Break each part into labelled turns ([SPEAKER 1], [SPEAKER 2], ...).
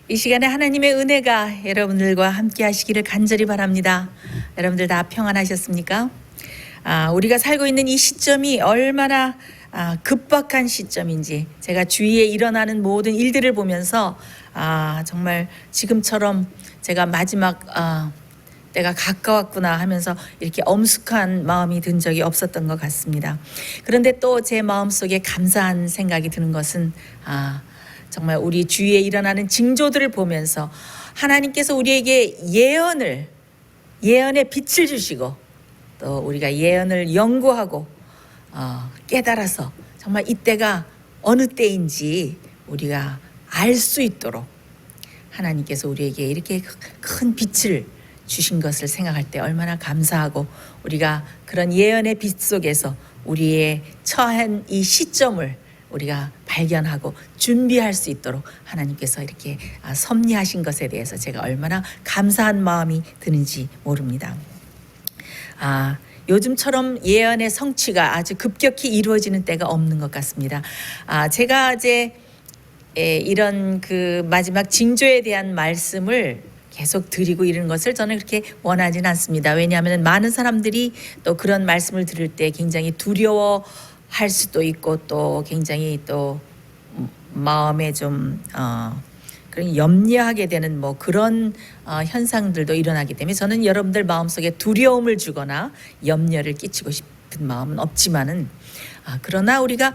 [SPEAKER 1] 이 시간에 하나님의 은혜가 여러분들과 함께 하시기를 간절히 바랍니다. 여러분들 다 평안하셨습니까? 우리가 살고 있는 이 시점이 얼마나 급박한 시점인지 제가 주위에 일어나는 모든 일들을 보면서 정말 지금처럼 제가 마지막 때가 가까웠구나 하면서 이렇게 엄숙한 마음이 든 적이 없었던 것 같습니다. 그런데 또 제 마음속에 감사한 생각이 드는 것은 정말 우리 주위에 일어나는 징조들을 보면서 하나님께서 우리에게 예언의 빛을 주시고 또 우리가 예언을 연구하고 깨달아서 정말 이때가 어느 때인지 우리가 알 수 있도록 하나님께서 우리에게 이렇게 큰 빛을 주신 것을 생각할 때 얼마나 감사하고 우리가 그런 예언의 빛 속에서 우리의 처한 이 시점을 우리가 발견하고 준비할 수 있도록 하나님께서 이렇게 섭리하신 것에 대해서 제가 얼마나 감사한 마음이 드는지 모릅니다. 요즘처럼 예언의 성취가 아주 급격히 이루어지는 때가 없는 것 같습니다. 제가 이제 이런 그 마지막 징조에 대한 말씀을 계속 드리고 이런 것을 저는 그렇게 원하지는 않습니다. 왜냐하면 많은 사람들이 또 그런 말씀을 들을 때 굉장히 두려워할 수도 있고 또 굉장히 또 마음에 좀 그런 염려하게 되는 뭐 그런 현상들도 일어나기 때문에 저는 여러분들 마음속에 두려움을 주거나 염려를 끼치고 싶은 마음은 없지만은 그러나 우리가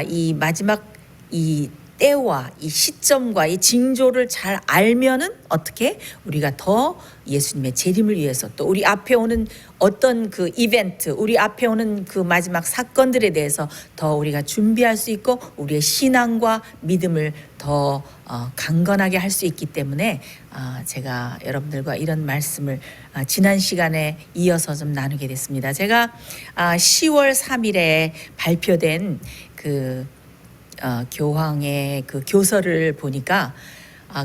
[SPEAKER 1] 이 마지막 이 때와 이 시점과 이 징조를 잘 알면은 어떻게 우리가 더 예수님의 재림을 위해서 또 우리 앞에 오는 어떤 그 이벤트, 우리 앞에 오는 그 마지막 사건들에 대해서 더 우리가 준비할 수 있고 우리의 신앙과 믿음을 더 강건하게 할 수 있기 때문에 제가 여러분들과 이런 말씀을 지난 시간에 이어서 좀 나누게 됐습니다. 제가 10월 3일에 발표된 그 교황의 그 교서를 보니까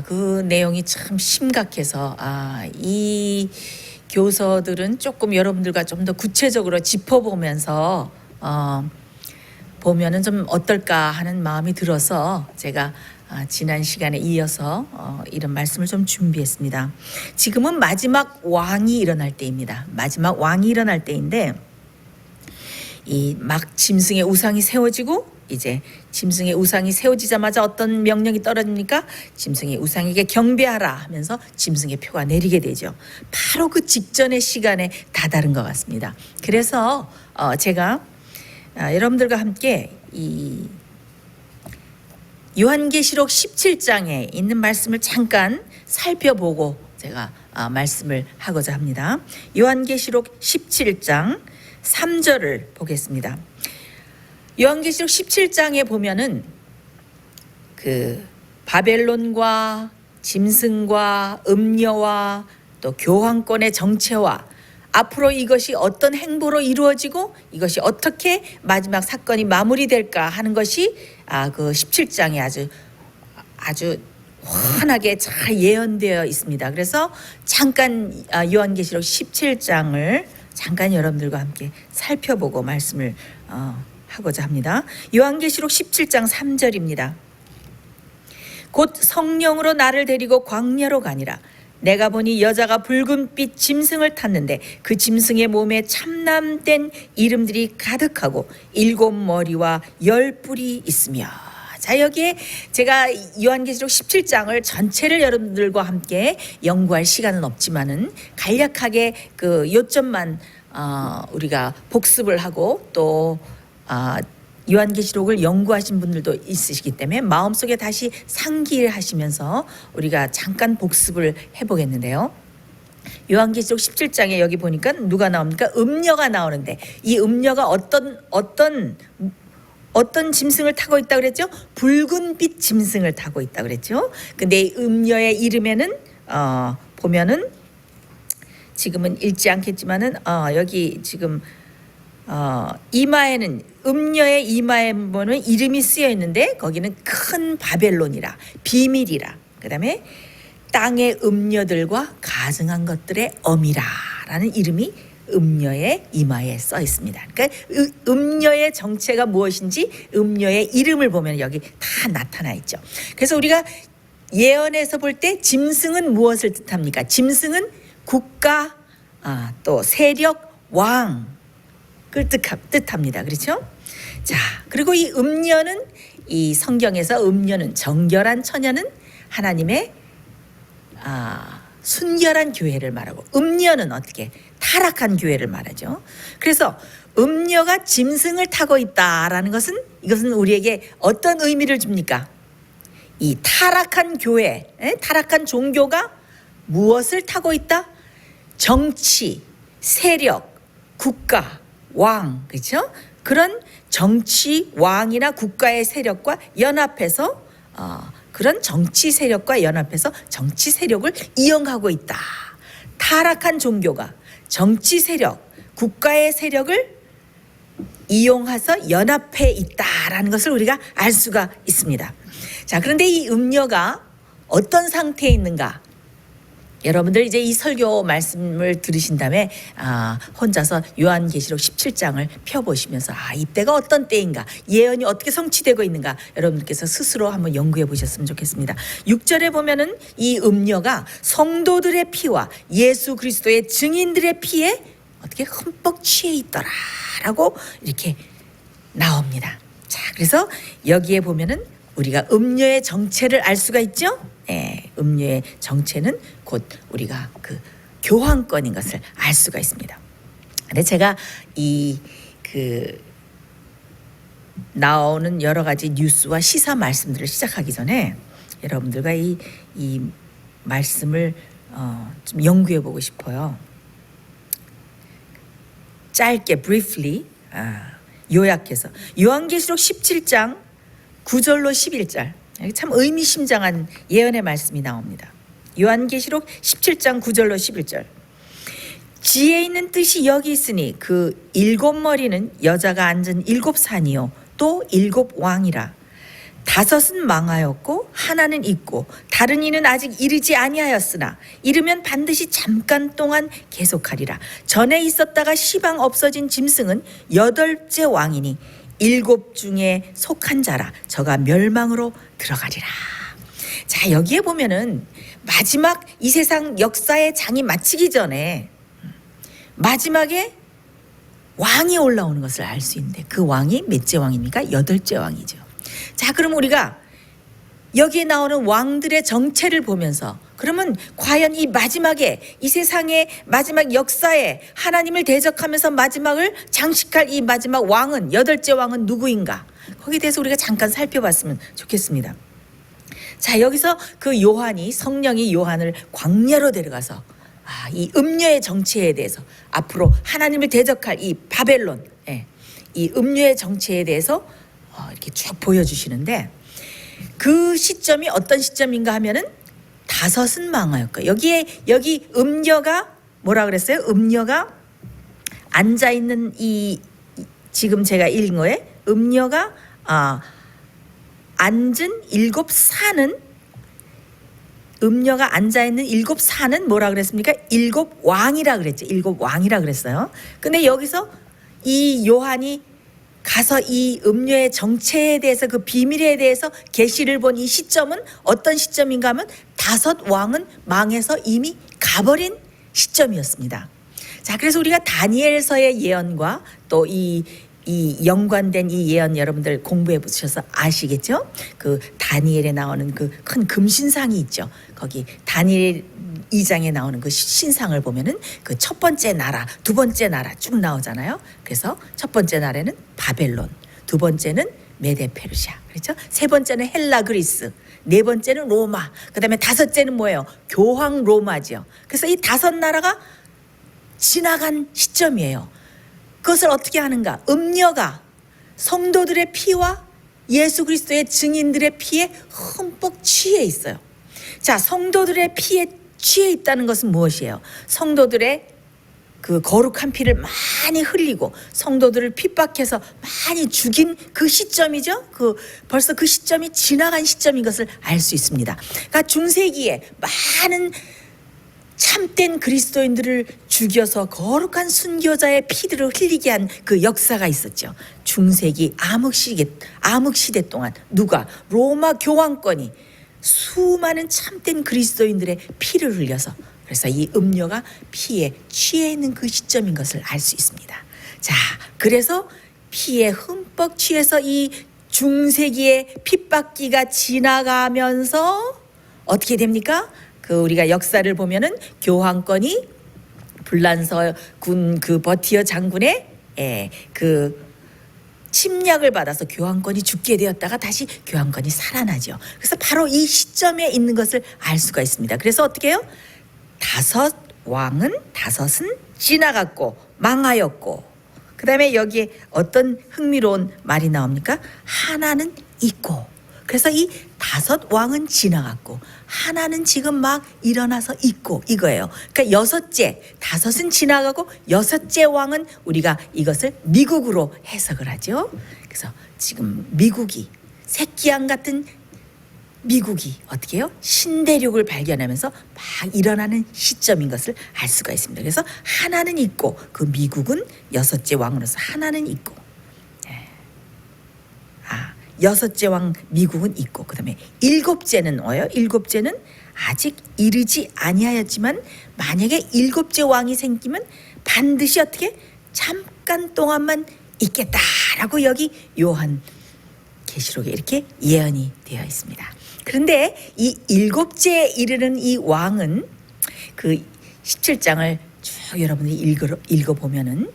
[SPEAKER 1] 그 내용이 참 심각해서 이 교서들은 조금 여러분들과 좀 더 구체적으로 짚어보면서 보면은 좀 어떨까 하는 마음이 들어서 제가 지난 시간에 이어서 이런 말씀을 좀 준비했습니다. 지금은 마지막 왕이 일어날 때입니다. 마지막 왕이 일어날 때인데 이 막 짐승의 우상이 세워지고 이제 짐승의 우상이 세워지자마자 어떤 명령이 떨어집니까? 짐승의 우상에게 경배하라 하면서 짐승의 표가 내리게 되죠. 바로 그 직전의 시간에 다다른 것 같습니다. 그래서 제가 여러분들과 함께 이 요한계시록 17장에 있는 말씀을 잠깐 살펴보고 제가 말씀을 하고자 합니다. 요한계시록 17장 3절을 보겠습니다. 요한계시록 17장에 보면은 그 바벨론과 짐승과 음녀와 또 교황권의 정체와 앞으로 이것이 어떤 행보로 이루어지고 이것이 어떻게 마지막 사건이 마무리될까 하는 것이 그 17장에 아주 환하게 잘 예언되어 있습니다. 그래서 잠깐 요한계시록 17장을 잠깐 여러분들과 함께 살펴보고 말씀을 하고자 합니다. 요한계시록 17장 3절입니다. 곧 성령으로 나를 데리고 광야로 가니라. 내가 보니 여자가 붉은빛 짐승을 탔는데 그 짐승의 몸에 참남된 이름들이 가득하고 7 머리와 10 뿔이 있으며. 자, 여기에 제가 요한계시록 17장을 전체를 여러분들과 함께 연구할 시간은 없지만은 간략하게 그 요점만 우리가 복습을 하고 또 요한계시록을 연구하신 분들도 있으시기 때문에 마음속에 다시 상기하시면서 우리가 잠깐 복습을 해보겠는데요. 요한계시록 17장에 여기 보니까 누가 나옵니까? 음녀가 나오는데 이 음녀가 어떤 짐승을 타고 있다고 그랬죠? 붉은빛 짐승을 타고 있다고 그랬죠? 근데 이 음녀의 이름에는 보면은 지금은 읽지 않겠지만은 여기 지금 이마에는 음녀의 이마에 보면 이름이 쓰여 있는데 거기는 큰 바벨론이라 비밀이라 그다음에 땅의 음녀들과 가증한 것들의 어미라라는 이름이 음녀의 이마에 써 있습니다. 그러니까 음녀의 정체가 무엇인지 음녀의 이름을 보면 여기 다 나타나 있죠. 그래서 우리가 예언에서 볼 때 짐승은 무엇을 뜻합니까? 짐승은 국가, 또 세력, 왕을 뜻합니다. 그렇죠? 자, 그리고 이 음녀는, 이 성경에서 음녀는, 정결한 처녀는 하나님의 순결한 교회를 말하고, 음녀는 어떻게? 타락한 교회를 말하죠. 그래서 음녀가 짐승을 타고 있다라는 것은, 이것은 우리에게 어떤 의미를 줍니까? 이 타락한 교회, 타락한 종교가 무엇을 타고 있다? 정치, 세력, 국가, 왕, 그렇죠? 그런 정치, 왕이나 국가의 세력과 연합해서 그런 정치 세력과 연합해서 정치 세력을 이용하고 있다. 타락한 종교가 정치 세력, 국가의 세력을 이용해서 연합해 있다라는 것을 우리가 알 수가 있습니다. 자, 그런데 이 음녀가 어떤 상태에 있는가? 여러분들 이제 이 설교 말씀을 들으신 다음에 혼자서 요한계시록 17장을 펴보시면서 이때가 어떤 때인가, 예언이 어떻게 성취되고 있는가, 여러분들께서 스스로 한번 연구해 보셨으면 좋겠습니다. 6절에 보면은 이 음녀가 성도들의 피와 예수 그리스도의 증인들의 피에 어떻게 흠뻑 취해 있더라라고 이렇게 나옵니다. 자, 그래서 여기에 보면은 우리가 음녀의 정체를 알 수가 있죠. 음녀의 정체는 곧 우리가 그 교황권인 것을 알 수가 있습니다. 근데 제가 나오는 여러 가지 뉴스와 시사 말씀들을 시작하기 전에 여러분들과 이 말씀을 좀 연구해 보고 싶어요. 짧게 briefly 요약해서 요한계시록 17장 9절로 11절, 참 의미심장한 예언의 말씀이 나옵니다. 요한계시록 17장 9절로 11절. 지혜 있는 뜻이 여기 있으니 그 7머리는 여자가 앉은 7산이요 또 7왕이라. 5은 망하였고 하나는 있고 다른 이는 아직 이르지 아니하였으나 이르면 반드시 잠깐 동안 계속하리라. 전에 있었다가 시방 없어진 짐승은 8째 왕이니 7 중에 속한 자라. 저가 멸망으로 들어가리라. 자, 여기에 보면은 마지막 이 세상 역사의 장이 마치기 전에 마지막에 왕이 올라오는 것을 알 수 있는데, 그 왕이 몇째 왕입니까? 8째 왕이죠. 자, 그럼 우리가 여기에 나오는 왕들의 정체를 보면서 그러면 과연 이 마지막에, 이 세상의 마지막 역사에 하나님을 대적하면서 마지막을 장식할 이 마지막 왕은, 8째 왕은 누구인가? 거기에 대해서 우리가 잠깐 살펴봤으면 좋겠습니다. 자, 여기서 그 요한이, 성령이 요한을 광야로 데려가서 이 음녀의 정체에 대해서, 앞으로 하나님을 대적할 이 바벨론, 이 음녀의 정체에 대해서 이렇게 쭉 보여주시는데, 그 시점이 어떤 시점인가 하면은 5은 망하였고, 여기 음녀가 뭐라 그랬어요? 음녀가 앉아 있는 이 지금 제가 읽은 거에 음녀가 앉은 7산은, 음녀가 앉아 있는 7산은 뭐라 그랬습니까? 7왕이라 그랬죠. 7왕이라 그랬어요. 근데 여기서 이 요한이 가서 이 음녀의 정체에 대해서, 그 비밀에 대해서 계시를 본 이 시점은 어떤 시점인가 하면 5 왕은 망해서 이미 가버린 시점이었습니다. 자, 그래서 우리가 다니엘서의 예언과 또 이 연관된 이 예언 여러분들 공부해 보셔서 아시겠죠? 그 다니엘에 나오는 그 큰 금신상이 있죠. 거기 다니엘 2장에 나오는 그 신상을 보면은 그 첫 번째 나라, 두 번째 나라 쭉 나오잖아요. 그래서 첫 번째 나라는 바벨론, 두 번째는 메데 페르시아, 그렇죠? 세 번째는 헬라 그리스, 네 번째는 로마, 그다음에 5째는 뭐예요? 교황 로마죠. 그래서 이 5 나라가 지나간 시점이에요. 그것을 어떻게 하는가? 음녀가 성도들의 피와 예수 그리스도의 증인들의 피에 흠뻑 취해 있어요. 자, 성도들의 피에 취해 있다는 것은 무엇이에요? 성도들의 그 거룩한 피를 많이 흘리고 성도들을 핍박해서 많이 죽인 그 시점이죠. 벌써 그 시점이 지나간 시점인 것을 알 수 있습니다. 그러니까 중세기에 많은 참된 그리스도인들을 죽여서 거룩한 순교자의 피들을 흘리게 한 그 역사가 있었죠. 중세기 암흑시대 동안 누가? 로마 교황권이 수많은 참된 그리스도인들의 피를 흘려서, 그래서 이 음료가 피에 취해 있는 그 시점인 것을 알 수 있습니다. 자, 그래서 피에 흠뻑 취해서 이 중세기의 핍박기가 지나가면서 어떻게 됩니까? 그 우리가 역사를 보면은 교황권이 불란서 군 그 버티어 장군의 그 침략을 받아서 교황권이 죽게 되었다가 다시 교황권이 살아나죠. 그래서 바로 이 시점에 있는 것을 알 수가 있습니다. 그래서 어떻게 해요? 다섯은 지나갔고 망하였고, 그 다음에 여기에 어떤 흥미로운 말이 나옵니까? 하나는 있고. 그래서 이 5왕은 지나갔고 하나는 지금 막 일어나서 있고, 이거예요. 그러니까 6째, 5은 지나가고 6째 왕은 우리가 이것을 미국으로 해석을 하죠. 그래서 지금 미국이, 새끼양 같은 미국이 어떻게 해요? 신대륙을 발견하면서 막 일어나는 시점인 것을 알 수가 있습니다. 그래서 하나는 있고, 그 미국은 6째 왕으로서 하나는 있고, 6째 왕 미국은 있고, 그 다음에 7째는 뭐예요? 7째는 아직 이르지 아니하였지만 만약에 7째 왕이 생기면 반드시 어떻게? 잠깐 동안만 있겠다라고 여기 요한 계시록에 이렇게 예언이 되어 있습니다. 그런데 이 7째에 이르는 이 왕은 그 17장을 쭉 여러분들이 읽어보면은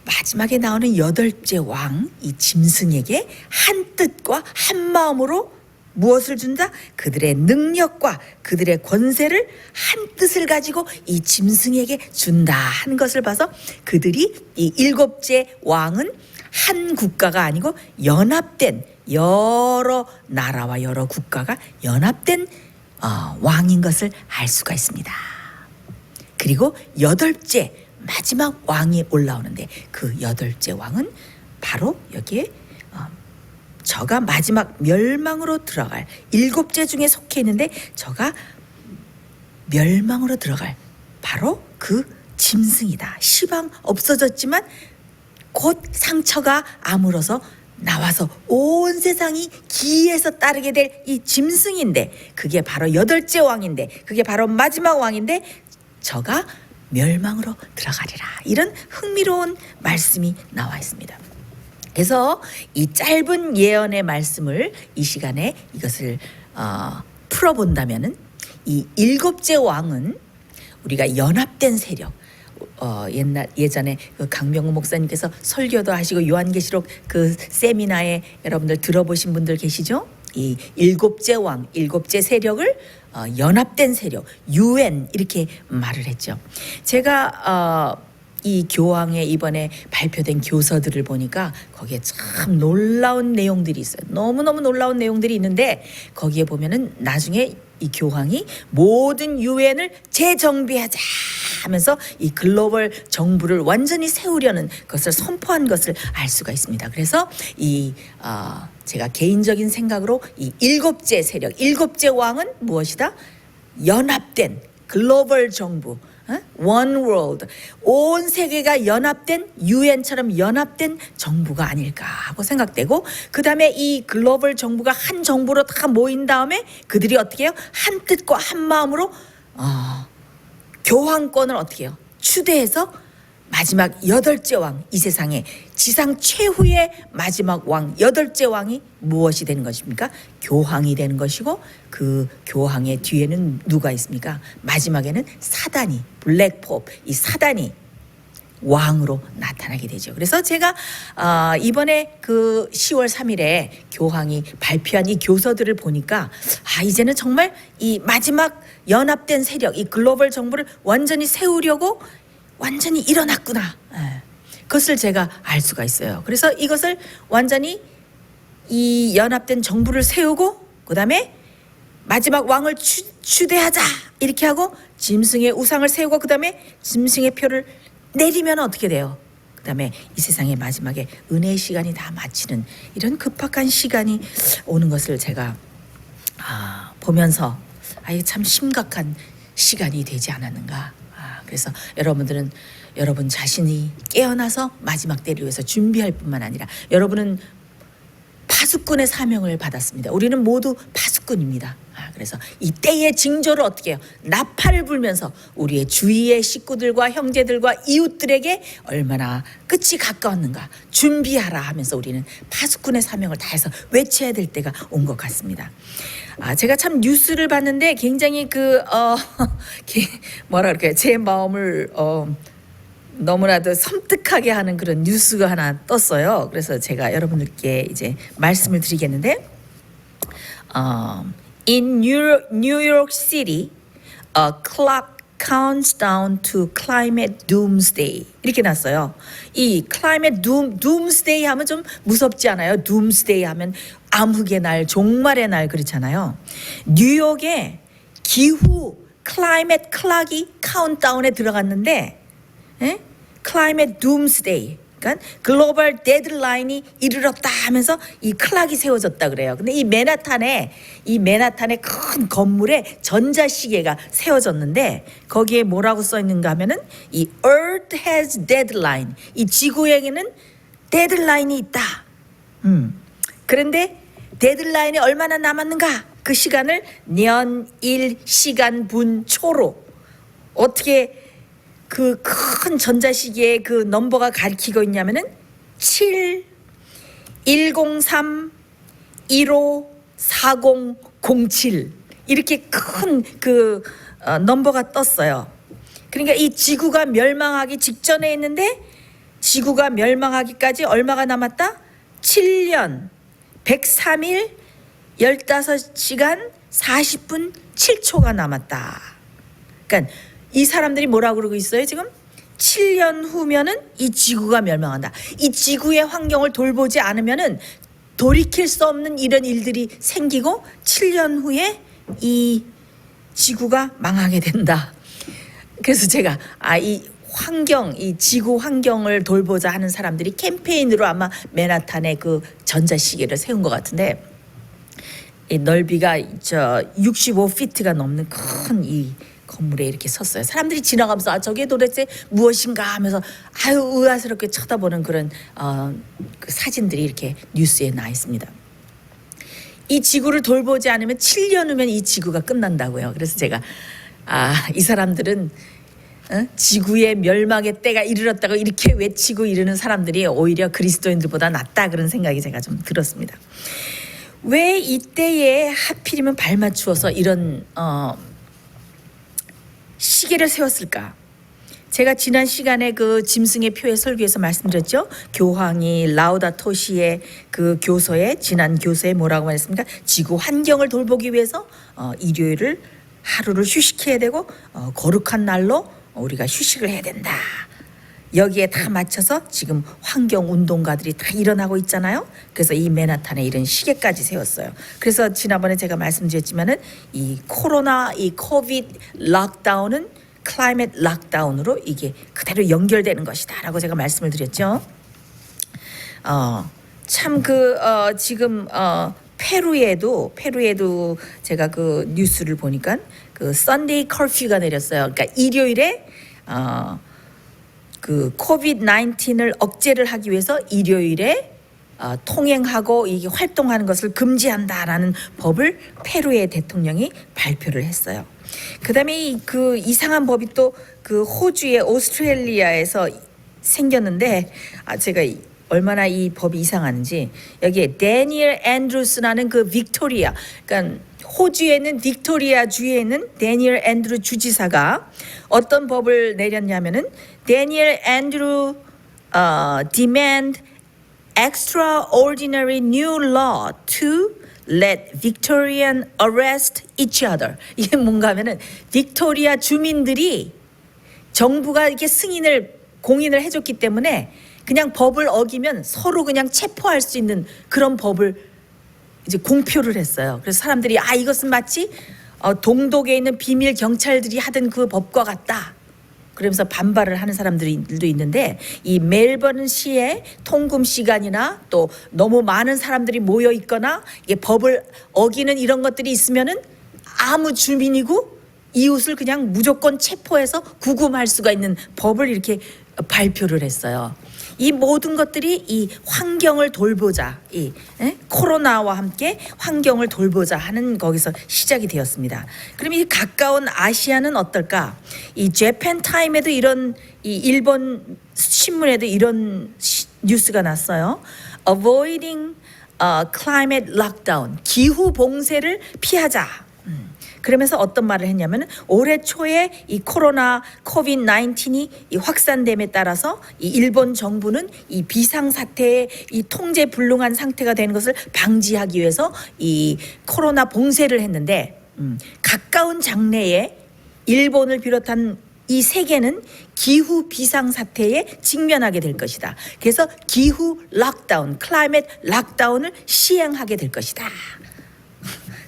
[SPEAKER 1] 마지막에 나오는 8째 왕, 이 짐승에게 한 뜻과 한 마음으로 무엇을 준다? 그들의 능력과 그들의 권세를 한 뜻을 가지고 이 짐승에게 준다 한 것을 봐서 그들이 이 7째 왕은 한 국가가 아니고 연합된 여러 나라와 여러 국가가 연합된 왕인 것을 알 수가 있습니다. 그리고 8째 마지막 왕이 올라오는데 그 8째 왕은 바로 여기에 저가 마지막 멸망으로 들어갈 7째 중에 속해 있는데 저가 멸망으로 들어갈 바로 그 짐승이다. 시방 없어졌지만 곧 상처가 아물어서 나와서 온 세상이 기에서 따르게 될 이 짐승인데, 그게 바로 8째 왕인데, 그게 바로 마지막 왕인데 저가 멸망으로 들어가리라. 이런 흥미로운 말씀이 나와 있습니다. 그래서 이 짧은 예언의 말씀을 이 시간에 이것을 풀어본다면은 이 7째 왕은 우리가 연합된 세력, 예전에 그 강병우 목사님께서 설교도 하시고 요한계시록 그 세미나에 여러분들 들어보신 분들 계시죠? 이 7째 왕, 7째 세력을 연합된 세력, UN 이렇게 말을 했죠. 제가 이 교황에 이번에 발표된 교서들을 보니까 거기에 참 놀라운 내용들이 있어요. 너무너무 놀라운 내용들이 있는데 거기에 보면은 나중에 이 교황이 모든 유엔을 재정비하자 하면서 이 글로벌 정부를 완전히 세우려는 것을 선포한 것을 알 수가 있습니다. 그래서 이 제가 개인적인 생각으로 이 7째 세력, 7째 왕은 무엇이다? 연합된 글로벌 정부, One World, 온 세계가 연합된 UN처럼 연합된 정부가 아닐까 하고 생각되고, 그 다음에 이 글로벌 정부가 한 정부로 다 모인 다음에 그들이 어떻게 해요? 한 뜻과 한 마음으로 교황권을 어떻게 해요? 추대해서 마지막 8째 왕, 이 세상에 지상 최후의 마지막 왕, 8째 왕이 무엇이 되는 것입니까? 교황이 되는 것이고, 그 교황의 뒤에는 누가 있습니까? 마지막에는 사단이, 블랙포프, 이 사단이 왕으로 나타나게 되죠. 그래서 제가 이번에 그 10월 3일에 교황이 발표한 이 교서들을 보니까 이제는 정말 이 마지막 연합된 세력, 이 글로벌 정부를 완전히 세우려고 완전히 일어났구나. 그것을 제가 알 수가 있어요. 그래서 이것을 완전히 이 연합된 정부를 세우고 그 다음에 마지막 왕을 추대하자 이렇게 하고 짐승의 우상을 세우고 그 다음에 짐승의 표를 내리면 어떻게 돼요? 그 다음에 이 세상의 마지막에 은혜의 시간이 다 마치는 이런 급박한 시간이 오는 것을 제가 보면서 이게 참 심각한 시간이 되지 않았는가. 그래서 여러분들은 여러분 자신이 깨어나서 마지막 때를 위해서 준비할 뿐만 아니라 여러분은 파수꾼의 사명을 받았습니다. 우리는 모두 파수꾼 파수꾼입니다. 그래서 이 때의 징조를 어떻게 해요? 나팔을 불면서 우리의 주위의 식구들과 형제들과 이웃들에게 얼마나 끝이 가까웠는가 준비하라 하면서 우리는 파수꾼의 사명을 다해서 외쳐야 될 때가 온 것 같습니다. 제가 참 뉴스를 봤는데 굉장히 뭐라 그럴까요? 제 마음을 너무나도 섬뜩하게 하는 그런 뉴스가 하나 떴어요. 그래서 제가 여러분들께 이제 말씀을 드리겠는데, In New York City, a clock counts down to climate doomsday. 이렇게 났어요. 이 climate doomsday 하면 좀 무섭지 않아요? doomsday 하면 암흑의 날, 종말의 날 그렇잖아요. 뉴욕에 기후 climate clock이 카운트다운에 들어갔는데, climate doomsday. 그러니까 글로벌 데드라인이 이르렀다 하면서 이 클락이 세워졌다 그래요. 근데 이 맨하탄의 큰 건물에 전자시계가 세워졌는데 거기에 뭐라고 써 있는가 하면은 이 Earth has deadline. 이 지구에게는 데드라인이 있다. 그런데 데드라인이 얼마나 남았는가? 그 시간을 년, 일, 시간, 분, 초로 어떻게 그 큰 전자시계의 그 넘버가 가리키고 있냐면은 7, 103, 15, 4007 이렇게 큰 그 넘버가 떴어요. 그러니까 이 지구가 멸망하기 직전에 있는데 지구가 멸망하기까지 얼마가 남았다? 7년, 103일, 15시간, 40분, 7초가 남았다. 그러니까 이 사람들이 뭐라고 그러고 있어요 지금? 7년 후면은 이 지구가 멸망한다. 이 지구의 환경을 돌보지 않으면은 돌이킬 수 없는 이런 일들이 생기고 7년 후에 이 지구가 망하게 된다. 그래서 제가 이 지구 환경을 돌보자 하는 사람들이 캠페인으로 아마 맨하탄에 그 전자시계를 세운 것 같은데 이 넓이가 65피트가 넘는 큰 이 건물에 이렇게 섰어요. 사람들이 지나가면서 저게 도대체 무엇인가 하면서 의아스럽게 쳐다보는 그런 그 사진들이 이렇게 뉴스에 나 있습니다. 이 지구를 돌보지 않으면 7년 후면 이 지구가 끝난다고요. 그래서 제가 이 사람들은 지구의 멸망의 때가 이르렀다고 이렇게 외치고 이르는 사람들이 오히려 그리스도인들보다 낫다 그런 생각이 제가 좀 들었습니다. 왜 이때에 하필이면 발맞추어서 이런 시계를 세웠을까? 제가 지난 시간에 그 짐승의 표의 설교에서 말씀드렸죠. 교황이 라우다토 시의 그 교서에 지난 교서에 뭐라고 말했습니까? 지구 환경을 돌보기 위해서 일요일을 하루를 휴식해야 되고 거룩한 날로 우리가 휴식을 해야 된다. 여기에 다 맞춰서 지금 환경 운동가들이 다 일어나고 있잖아요. 그래서 이 맨하탄에 이런 시계까지 세웠어요. 그래서 지난번에 제가 말씀드렸지만은 이 코로나 이 코비드 락다운은 클라이밋 락다운으로 이게 그대로 연결되는 것이다라고 제가 말씀을 드렸죠. 참 지금 페루에도 제가 그 뉴스를 보니까 그 썬데이 커퓨가 내렸어요. 그러니까 일요일에 그 코비드 19을 억제를 하기 위해서 일요일에 통행하고 이게 활동하는 것을 금지한다라는 법을 페루의 대통령이 발표를 했어요. 그다음에 그 이상한 법이 또 그 호주의 오스트레일리아에서 생겼는데 제가 얼마나 이 법이 이상한지 여기에 데니엘 앤드루스라는 그 빅토리아 그러니까 호주에는 빅토리아 주에는 데니엘 앤드루 주지사가 어떤 법을 내렸냐면은 데니엘 앤드루 demand extraordinary new law to let Victorian arrest each other. 이게 뭔가 하면은 빅토리아 주민들이 정부가 이렇게 공인을 해줬기 때문에 그냥 법을 어기면 서로 그냥 체포할 수 있는 그런 법을 이제 공표를 했어요. 그래서 사람들이 이것은 마치 동독에 있는 비밀 경찰들이 하던 그 법과 같다. 그러면서 반발을 하는 사람들도 있는데 이 멜버른시의 통금 시간이나 또 너무 많은 사람들이 모여 있거나 이게 법을 어기는 이런 것들이 있으면은 아무 주민이고 이웃을 그냥 무조건 체포해서 구금할 수가 있는 법을 이렇게 발표를 했어요. 이 모든 것들이 이 환경을 돌보자, 이 코로나와 함께 환경을 돌보자 하는 거기서 시작이 되었습니다. 그럼 이 가까운 아시아는 어떨까? 이 재팬 타임에도 이런, 이 일본 신문에도 이런 뉴스가 났어요. Avoiding climate lockdown, 기후 봉쇄를 피하자. 그러면서 어떤 말을 했냐면 올해 초에 이 코로나 코비드-19이 이 확산됨에 따라서 이 일본 정부는 이 비상사태의 이 통제 불능한 상태가 되는 것을 방지하기 위해서 이 코로나 봉쇄를 했는데 가까운 장래에 일본을 비롯한 이 세계는 기후 비상사태에 직면하게 될 것이다. 그래서 기후 락다운, 클라이밋 락다운을 시행하게 될 것이다.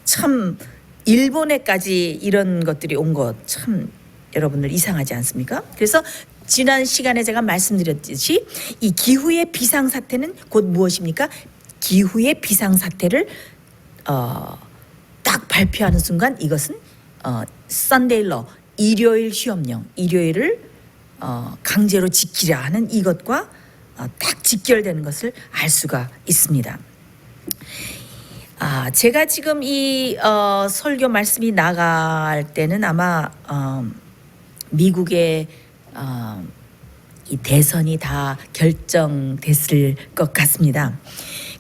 [SPEAKER 1] 참 일본에까지 이런 것들이 온 것 참 여러분들 이상하지 않습니까? 그래서 지난 시간에 제가 말씀드렸듯이 이 기후의 비상사태는 곧 무엇입니까? 기후의 비상사태를 딱 발표하는 순간 이것은 썬데일러, 일요일 휴업령, 일요일을 강제로 지키려 하는 이것과 딱 직결되는 것을 알 수가 있습니다. 제가 지금 이 설교 말씀이 나갈 때는 아마 미국의 이 대선이 다 결정됐을 것 같습니다.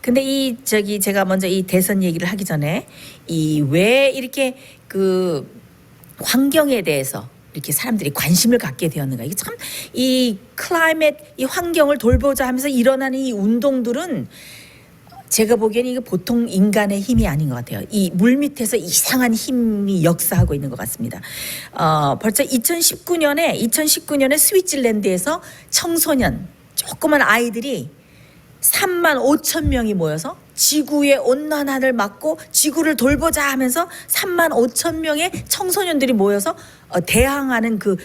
[SPEAKER 1] 근데 제가 먼저 이 대선 얘기를 하기 전에 이 왜 이렇게 그 환경에 대해서 이렇게 사람들이 관심을 갖게 되었는가? 이게 참 이 클라이밋, 이 환경을 돌보자 하면서 일어나는 이 운동들은 제가 보기에는 이게 보통 인간의 힘이 아닌 것 같아요. 이 물밑에서 이상한 힘이 역사하고 있는 것 같습니다. 벌써 2019년에 스위tzerland에서 청소년, 조그만 아이들이 3만 5천 명이 모여서 지구의 온난화를 막고 지구를 돌보자 하면서 3만 5천 명의 청소년들이 모여서 대항하는 그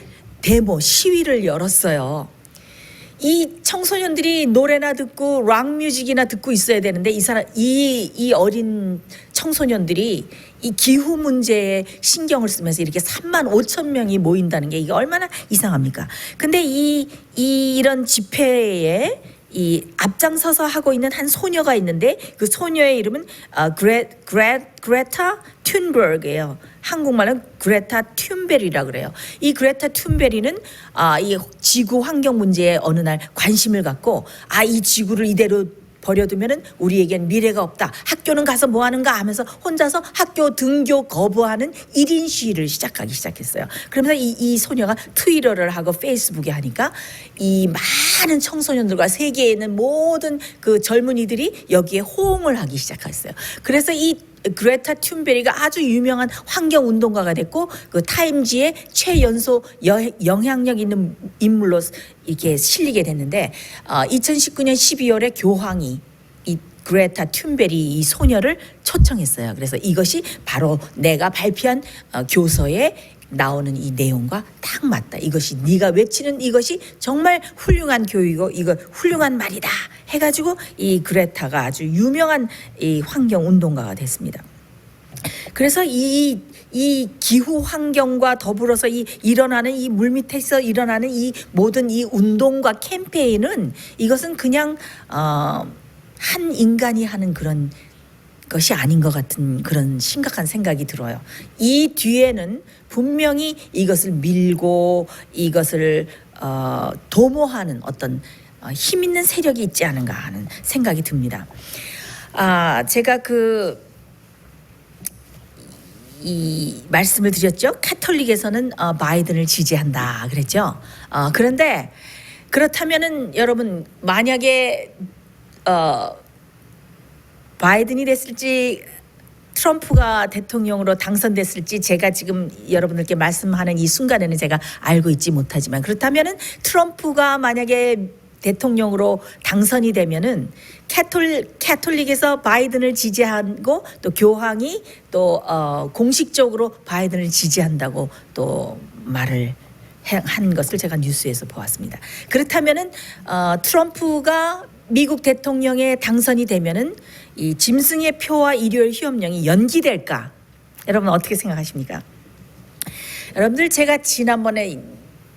[SPEAKER 1] 데모, 시위를 열었어요. 이 청소년들이 노래나 듣고 락 뮤직이나 듣고 있어야 되는데 이 어린 청소년들이 이 기후 문제에 신경을 쓰면서 이렇게 3만 5천 명이 모인다는 게 이게 얼마나 이상합니까? 근데 이런 집회에 이 앞장서서 하고 있는 한 소녀가 있는데 그 소녀의 이름은 그레타 툰버그예요. 한국말은 그레타 툰베리라 그래요. 이 그레타 툰베리는 이 지구 환경 문제에 어느 날 관심을 갖고 이 지구를 이대로 버려두면은 우리에겐 미래가 없다. 학교는 가서 뭐 하는가 하면서 혼자서 학교 등교 거부하는 1인 시위를 시작하기 시작했어요. 그러면서 이 소녀가 트위터를 하고 페이스북에 하니까 이 많은 청소년들과 세계에 있는 모든 그 젊은이들이 여기에 호응을 하기 시작했어요. 그래서 이 그레타 툰베리가 아주 유명한 환경 운동가가 됐고 그 타임지의 최연소 영향력 있는 인물로 이렇게 실리게 됐는데 2019년 12월에 교황이 이 그레타 툰베리 이 소녀를 초청했어요. 그래서 이것이 바로 내가 발표한 교서에 나오는 이 내용과 딱 맞다. 이것이 네가 외치는 이것이 정말 훌륭한 교육이고 이거 훌륭한 말이다 해가지고 이 그레타가 아주 유명한 이 환경 운동가가 됐습니다. 그래서 이 기후 환경과 더불어서 일어나는 이 물밑에서 일어나는 이 모든 이 운동과 캠페인은 이것은 그냥 한 인간이 하는 그런 것이 아닌 것 같은 그런 심각한 생각이 들어요. 이 뒤에는 분명히 이것을 밀고 이것을 도모하는 어떤 힘 있는 세력이 있지 않은가 하는 생각이 듭니다. 제가 이 말씀을 드렸죠. 카톨릭에서는 바이든을 지지한다 그랬죠. 그런데 그렇다면은 여러분 만약에 바이든이 됐을지 트럼프가 대통령으로 당선됐을지 제가 지금 여러분들께 말씀하는 이 순간에는 제가 알고 있지 못하지만 그렇다면은 트럼프가 만약에 대통령으로 당선이 되면은 캐톨릭에서 바이든을 지지하고 또 교황이 또 공식적으로 바이든을 지지한다고 또 말을 한 것을 제가 뉴스에서 보았습니다. 그렇다면은 트럼프가 미국 대통령에 당선이 되면은 이 짐승의 표와 일요일 휴업령이 연기될까? 여러분 어떻게 생각하십니까? 여러분들 제가 지난번에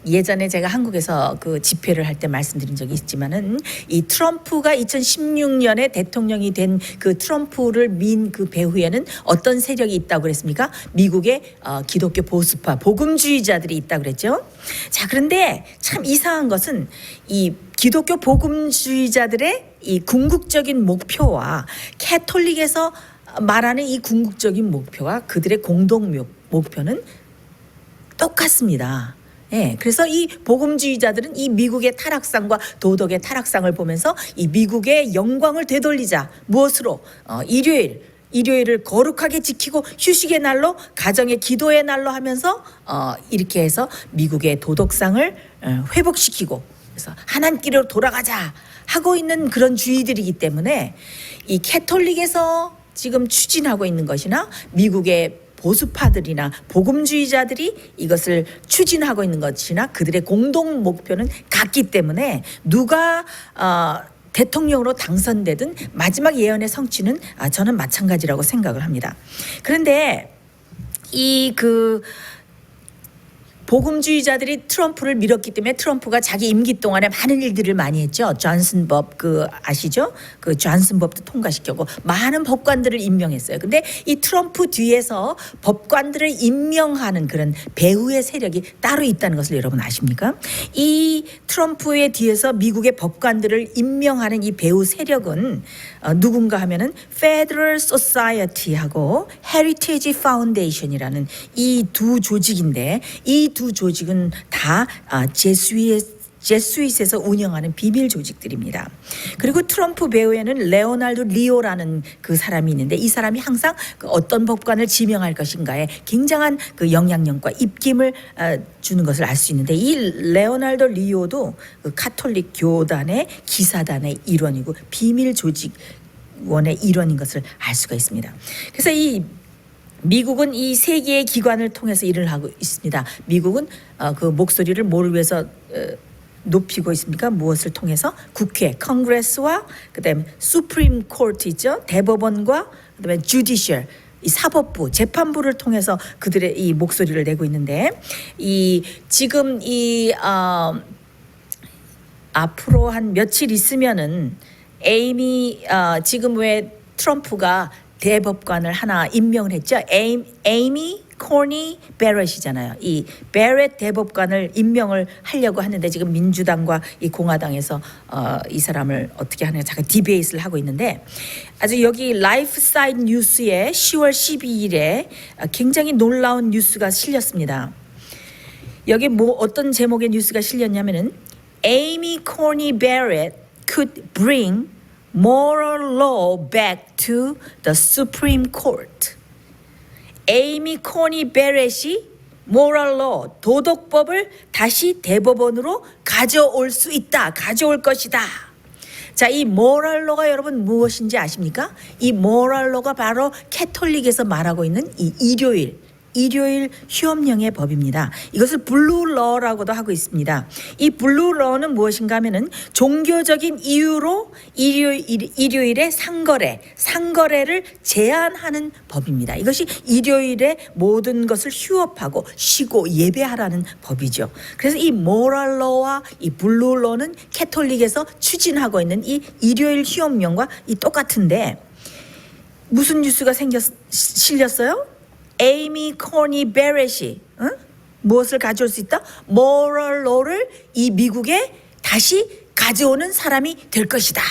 [SPEAKER 1] 예전에 제가 한국에서 그 집회를 할 때 말씀드린 적이 있지만은 이 트럼프가 2016년에 대통령이 된 그 트럼프를 민 그 배후에는 어떤 세력이 있다고 그랬습니까? 미국의 기독교 보수파 복음주의자들이 있다고 그랬죠. 자, 그런데 참 이상한 것은 이 기독교 복음주의자들의 이 궁극적인 목표와 캐톨릭에서 말하는 이 궁극적인 목표와 그들의 공동 목표는 똑같습니다. 예, 그래서 이 복음주의자들은 이 미국의 타락상과 도덕의 타락상을 보면서 이 미국의 영광을 되돌리자. 무엇으로? 일요일을 거룩하게 지키고 휴식의 날로 가정의 기도의 날로 하면서 이렇게 해서 미국의 도덕상을 회복시키고 그래서 하나님께로 돌아가자 하고 있는 그런 주의들이기 때문에 이 캐톨릭에서 지금 추진하고 있는 것이나 미국의 보수파들이나 복음주의자들이 이것을 추진하고 있는 것이나 그들의 공동 목표는 같기 때문에 누가 대통령으로 당선되든 마지막 예언의 성취는 저는 마찬가지라고 생각을 합니다. 그런데 복음주의자들이 트럼프를 밀었기 때문에 트럼프가 자기 임기 동안에 많은 일들을 많이 했죠. 존슨 법 아시죠? 그 존슨 법도 통과시켰고 많은 법관들을 임명했어요. 근데 이 트럼프 뒤에서 법관들을 임명하는 그런 배후의 세력이 따로 있다는 것을 여러분 아십니까? 이 트럼프의 뒤에서 미국의 법관들을 임명하는 이 배후 세력은 누군가 하면은 Federal Society하고 Heritage Foundation이라는 이 두 조직인데 이 두 조직은 다 제스윗에서 운영하는 비밀 조직들입니다. 그리고 트럼프 배후에는 레오날드 리오라는 그 사람이 있는데 이 사람이 항상 그 어떤 법관을 지명할 것인가에 굉장한 그 영향력과 입김을 주는 것을 알 수 있는데 이 레오날드 리오도 그 카톨릭 교단의 기사단의 일원이고 비밀 조직원의 일원인 것을 알 수가 있습니다. 그래서 미국은 이 세 개의 기관을 통해서 일을 하고 있습니다. 미국은 그 목소리를 뭘 위해서 높이고 있습니까? 무엇을 통해서? 국회, 컨그레스와 그다음에 수프림 코트 있죠? 대법원과 그다음에 주디셜 이 사법부, 재판부를 통해서 그들의 이 목소리를 내고 있는데 지금 앞으로 한 며칠 있으면은 지금 왜 트럼프가 대법관을 하나 임명을 했죠. 에이미 코니 베렛이잖아요. 이 베렛 대법관을 임명을 하려고 하는데 지금 민주당과 이 공화당에서 이 사람을 어떻게 하느냐 잠깐 디베이트를 하고 있는데 아주 여기 라이프 사이드 뉴스에 10월 12일에 굉장히 놀라운 뉴스가 실렸습니다. 여기 어떤 제목의 뉴스가 실렸냐면은 에이미 코니 베렛 could bring moral law back to the Supreme Court. 에이미 코니 베렛이 moral law, 도덕법을 다시 대법원으로 가져올 것이다. 자, 이 moral law가 여러분 무엇인지 아십니까? 이 moral law가 바로 캐톨릭에서 말하고 있는 이 일요일 휴업령의 법입니다. 이것을 블루러라고도 하고 있습니다. 이 블루러는 무엇인가 하면은 종교적인 이유로 일요일에 상거래를 제한하는 법입니다. 이것이 일요일에 모든 것을 휴업하고 쉬고 예배하라는 법이죠. 그래서 이 모랄러와 이 블루러는 캐톨릭에서 추진하고 있는 이 일요일 휴업령과 똑같은데 무슨 뉴스가 실렸어요? 에이미 코니 베렛이 무엇을 가져올 수 있다? moral law를 이 미국에 다시 가져오는 사람이 될 것이다.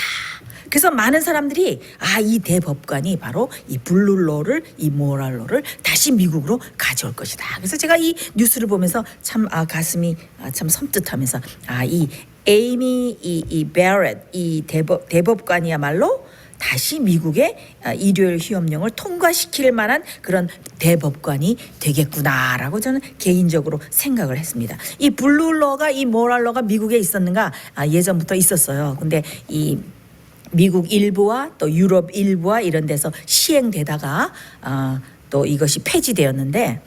[SPEAKER 1] 그래서 많은 사람들이 이 대법관이 바로 이 블루러를 이 모랄러를 다시 미국으로 가져올 것이다. 그래서 제가 이 뉴스를 보면서 참 가슴이 참 섬뜩하면서 이 에이미 이 베렛 이 대법관이야말로 다시 미국의 일요일 휴업령을 통과시킬 만한 그런 대법관이 되겠구나라고 저는 개인적으로 생각을 했습니다. 이 블루러가 이 모랄러가 미국에 있었는가? 예전부터 있었어요. 근데 이 미국 일부와 또 유럽 일부와 이런 데서 시행되다가 또 이것이 폐지되었는데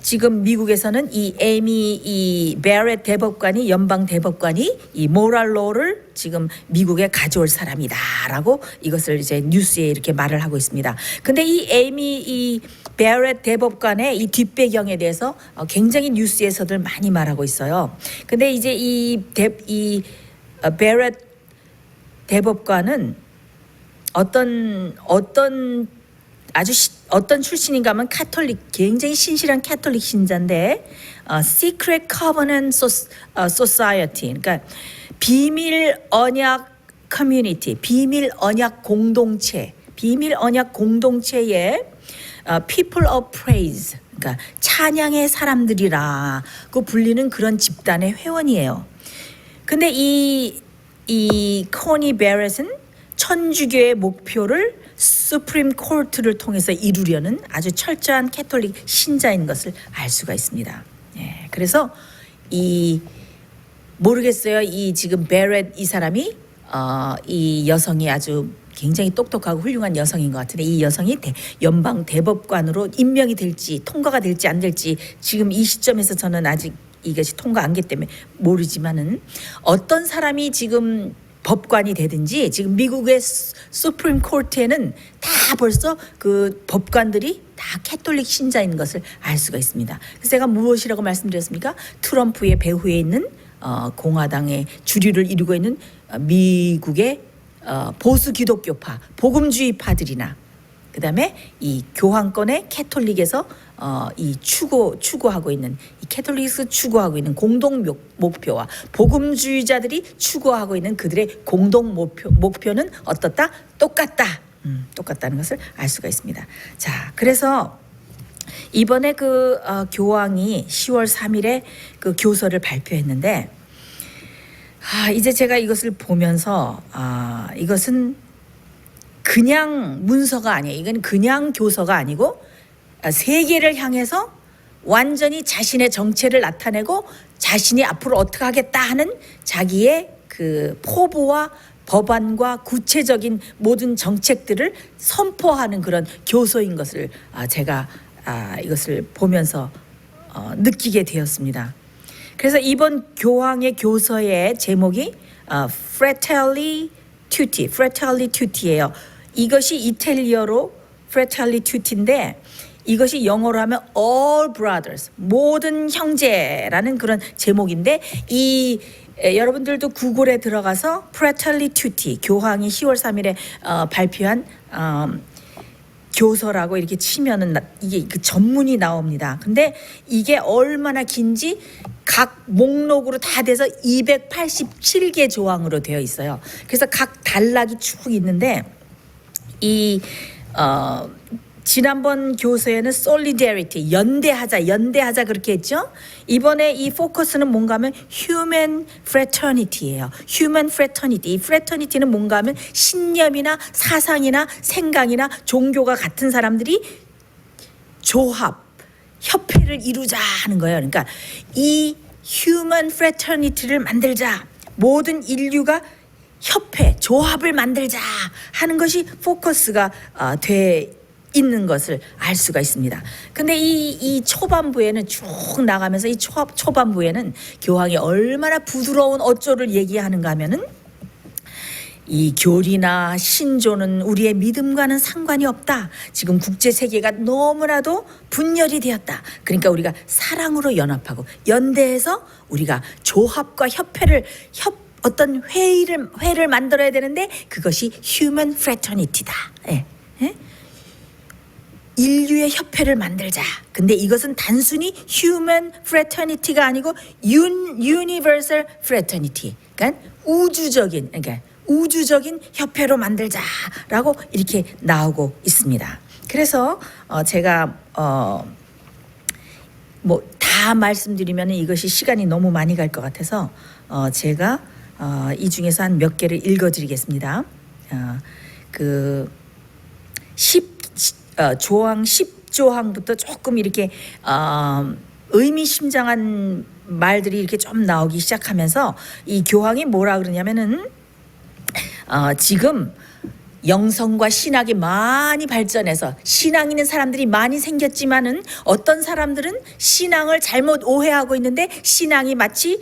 [SPEAKER 1] 지금 미국에서는 이 에이미 베렛 대법관이 연방 대법관이 이 모랄로를 지금 미국에 가져올 사람이다라고 이것을 이제 뉴스에 이렇게 말을 하고 있습니다. 근데 이 에이미 베렛 대법관의 이 뒷배경에 대해서 굉장히 뉴스에서들 많이 말하고 있어요. 근데 이제 이 베렛 대법관은 어떤 어떤 출신인가 하면 카톨릭, 굉장히 신실한 카톨릭 신자인데 Secret Covenant Society, 그러니까 비밀 언약 커뮤니티, 비밀 언약 공동체의 People of Praise, 그러니까 찬양의 사람들이라고 불리는 그런 집단의 회원이에요. 근데 이 코니 베렛은 천주교의 목표를 수프림 코트를 통해서 이루려는 아주 철저한 캐톨릭 신자인 것을 알 수가 있습니다. 예, 그래서 모르겠어요. 이 지금 베렛 이 사람이 이 여성이 아주 굉장히 똑똑하고 훌륭한 여성인 것 같은데, 이 여성이 연방 대법관으로 임명이 될지 통과가 될지 안 될지 지금 이 시점에서 저는 아직 이것이 통과 안 되기 때문에 모르지만은, 어떤 사람이 지금 법관이 되든지 지금 미국의 수프림 코트에는 다 벌써 그 법관들이 다 캐톨릭 신자인 것을 알 수가 있습니다. 그래서 제가 무엇이라고 말씀드렸습니까? 트럼프의 배후에 있는 공화당의 주류를 이루고 있는 미국의 보수 기독교파, 복음주의파들이나 그다음에 이 교황권의 캐톨릭에서 이 추구하고 있는, 이 캐톨릭에서 추구하고 있는 공동 목표와 복음주의자들이 추구하고 있는 그들의 공동 목표는 어떻다? 똑같다는 것을 알 수가 있습니다. 자, 그래서 이번에 그 교황이 10월 3일에 그 교서를 발표했는데, 이제 제가 이것을 보면서 이것은 그냥 문서가 아니에요. 이건 그냥 교서가 아니고 세계를 향해서 완전히 자신의 정체를 나타내고 자신이 앞으로 어떻게 하겠다 하는 자기의 그 포부와 법안과 구체적인 모든 정책들을 선포하는 그런 교서인 것을 제가 이것을 보면서 느끼게 되었습니다. 그래서 이번 교황의 교서의 제목이 Fratelli Tutti, 이것이 이탈리아로 Fratelli Tutti인데, 이것이 영어로 하면 All Brothers, 모든 형제라는 그런 제목인데, 여러분들도 구글에 들어가서 Fratelli Tutti, 교황이 10월 3일에 발표한 교서라고 이렇게 치면은 이게 그 전문이 나옵니다. 근데 이게 얼마나 긴지 각 목록으로 다 돼서 287개 조항으로 되어 있어요. 그래서 각 단락이 쭉 있는데, 지난번 교서에는 solidarity, 연대하자 그렇게 했죠. 이번에 이 포커스는 뭔가 하면 human fraternity예요. human fraternity. 이 fraternity는 뭔가 하면 신념이나 사상이나 생각이나 종교가 같은 사람들이 협회를 이루자 하는 거예요. 그러니까 이 human fraternity를 만들자, 모든 인류가 조합을 만들자 하는 것이 포커스가 돼 있는 것을 알 수가 있습니다. 근데 이 초반부에는 쭉 나가면서 이 초반부에는 교황이 얼마나 부드러운 어조를 얘기하는가 하면은, 이 교리나 신조는 우리의 믿음과는 상관이 없다. 지금 국제 세계가 너무나도 분열이 되었다. 그러니까 우리가 사랑으로 연합하고 연대해서 우리가 조합과 어떤 회를 만들어야 되는데, 그것이 human fraternity다. 예. 예? 인류의 협회를 만들자. 근데 이것은 단순히 human fraternity가 아니고 universal fraternity. 그러니까 우주적인 협회로 만들자라고 이렇게 나오고 있습니다. 그래서 제가 뭐 다 말씀드리면 이것이 시간이 너무 많이 갈 것 같아서 제가 이 중에서 한 몇 개를 읽어드리겠습니다. 조항 10조항부터 조금 이렇게 의미심장한 말들이 이렇게 좀 나오기 시작하면서, 이 교황이 뭐라 그러냐면은 지금 영성과 신학이 많이 발전해서 신앙 있는 사람들이 많이 생겼지만은, 어떤 사람들은 신앙을 잘못 오해하고 있는데, 신앙이 마치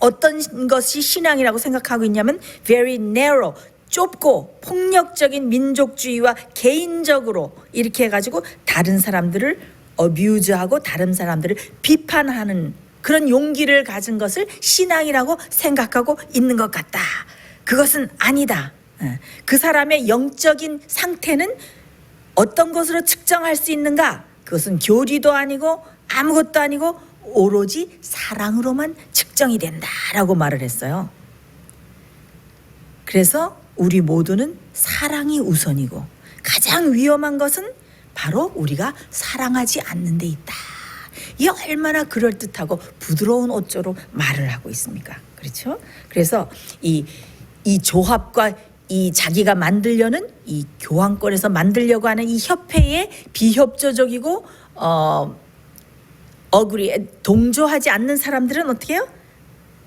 [SPEAKER 1] 어떤 것이 신앙이라고 생각하고 있냐면 very narrow, 좁고 폭력적인 민족주의와 개인적으로 이렇게 해가지고 다른 사람들을 어뷰즈하고 다른 사람들을 비판하는 그런 용기를 가진 것을 신앙이라고 생각하고 있는 것 같다. 그것은 아니다. 그 사람의 영적인 상태는 어떤 것으로 측정할 수 있는가? 그것은 교리도 아니고 아무것도 아니고 오로지 사랑으로만 측정이 된다라고 말을 했어요. 그래서 우리 모두는 사랑이 우선이고 가장 위험한 것은 바로 우리가 사랑하지 않는 데 있다. 이 얼마나 그럴듯하고 부드러운 어조로 말을 하고 있습니까? 그렇죠? 그래서 이 조합과 이 자기가 만들려는 이 교황권에서 만들려고 하는 이 협회에 비협조적이고 동조하지 않는 사람들은 어떻게 해요?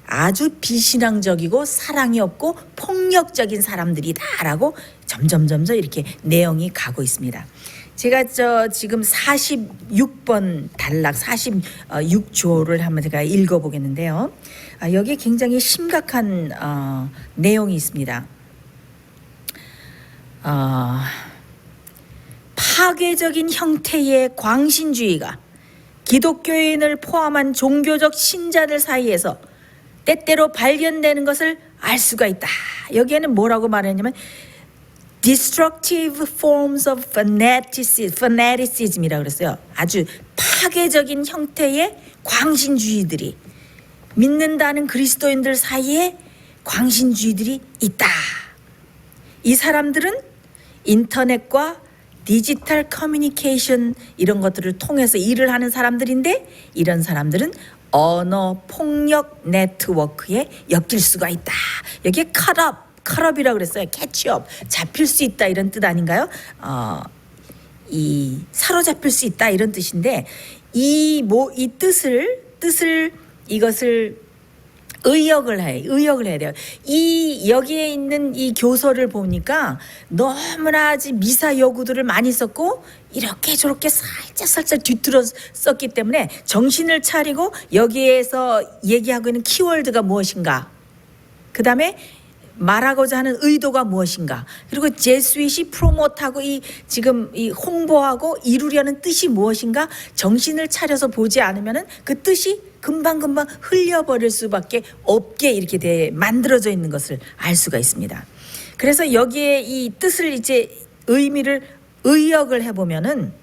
[SPEAKER 1] 아주 비신앙적이고 사랑이 없고 폭력적인 사람들이다라고 점점 이렇게 내용이 가고 있습니다. 제가 지금 46번 단락 46조를 한번 제가 읽어보겠는데요. 여기에 굉장히 심각한 내용이 있습니다. 파괴적인 형태의 광신주의가 기독교인을 포함한 종교적 신자들 사이에서 때때로 발견되는 것을 알 수가 있다. 여기에는 뭐라고 말했냐면 destructive forms of fanaticism이라고 그랬어요. 아주 파괴적인 형태의 광신주의들이 믿는다는 그리스도인들 사이에 광신주의들이 있다. 이 사람들은 인터넷과 디지털 커뮤니케이션 이런 것들을 통해서 일을 하는 사람들인데 이런 사람들은 언어 폭력 네트워크에 엮일 수가 있다. 여기에 컷업이라고 그랬어요. 캐치업, 잡힐 수 있다 이런 뜻 아닌가요? 이 사로잡힐 수 있다 이런 뜻인데 이 뜻을 이것을 의역을 해야 돼요. 여기에 있는 이 교서를 보니까 너무나 미사 여구들을 많이 썼고 이렇게 저렇게 살짝 뒤틀어 썼기 때문에 정신을 차리고 여기에서 얘기하고 있는 키워드가 무엇인가, 그 다음에 말하고자 하는 의도가 무엇인가, 그리고 제스윗이 프로모트하고 지금 홍보하고 이루려는 뜻이 무엇인가 정신을 차려서 보지 않으면은 그 뜻이 금방 흘려버릴 수밖에 없게 이렇게 만들어져 있는 것을 알 수가 있습니다. 그래서 여기에 이 뜻을 이제 의미를 의역을 해보면은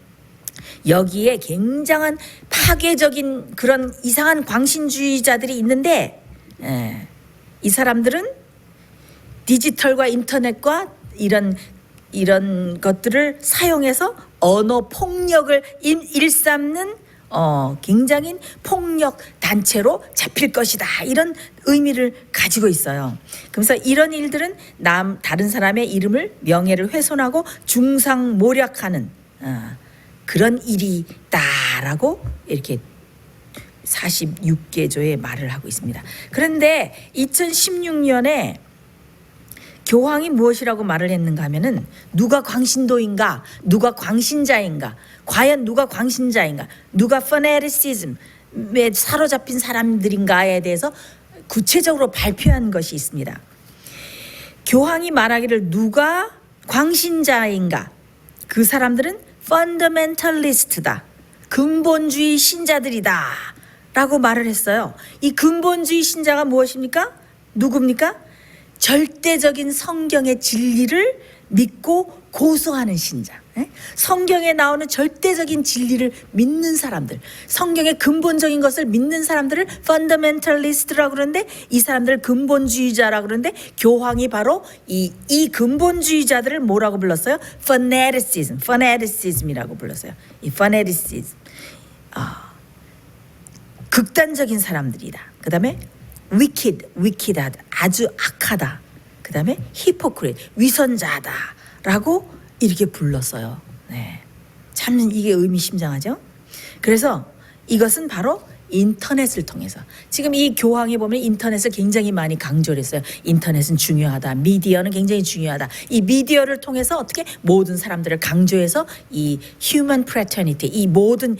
[SPEAKER 1] 여기에 굉장한 파괴적인 그런 이상한 광신주의자들이 있는데 이 사람들은 디지털과 인터넷과 이런 것들을 사용해서 언어 폭력을 일삼는 굉장히 폭력 단체로 잡힐 것이다 이런 의미를 가지고 있어요. 그래서 이런 일들은 다른 사람의 이름을 명예를 훼손하고 중상모략하는 그런 일이다라고 이렇게 46개조의 말을 하고 있습니다. 그런데 2016년에 교황이 무엇이라고 말을 했는가 하면은 누가 광신도인가, 누가 광신자인가, 과연 누가 광신자인가, 누가 파네티시즘에 사로잡힌 사람들인가에 대해서 구체적으로 발표한 것이 있습니다. 교황이 말하기를 누가 광신자인가, 그 사람들은 펀더멘털리스트다, 근본주의 신자들이다 라고 말을 했어요. 이 근본주의 신자가 무엇입니까? 누굽니까? 절대적인 성경의 진리를 믿고 고소하는 신자. 성경에 나오는 절대적인 진리를 믿는 사람들, 성경의 근본적인 것을 믿는 사람들을 펀더멘털리스트라고 그러는데 이 사람들을 근본주의자라고 그러는데 교황이 바로 이 근본주의자들을 뭐라고 불렀어요? 파네티시즘이라고 불렀어요. 이 파네티시즘, 극단적인 사람들이다. 그 다음에 wicked하다, 아주 악하다. 그 다음에 hypocrite, 위선자다라고 이렇게 불렀어요. 참 이게 의미심장하죠. 그래서 이것은 바로 인터넷을 통해서 지금 이 교황에 보면 인터넷을 굉장히 많이 강조를 했어요. 인터넷은 중요하다. 미디어는 굉장히 중요하다. 이 미디어를 통해서 어떻게 모든 사람들을 강조해서 이 human fraternity, 이 모든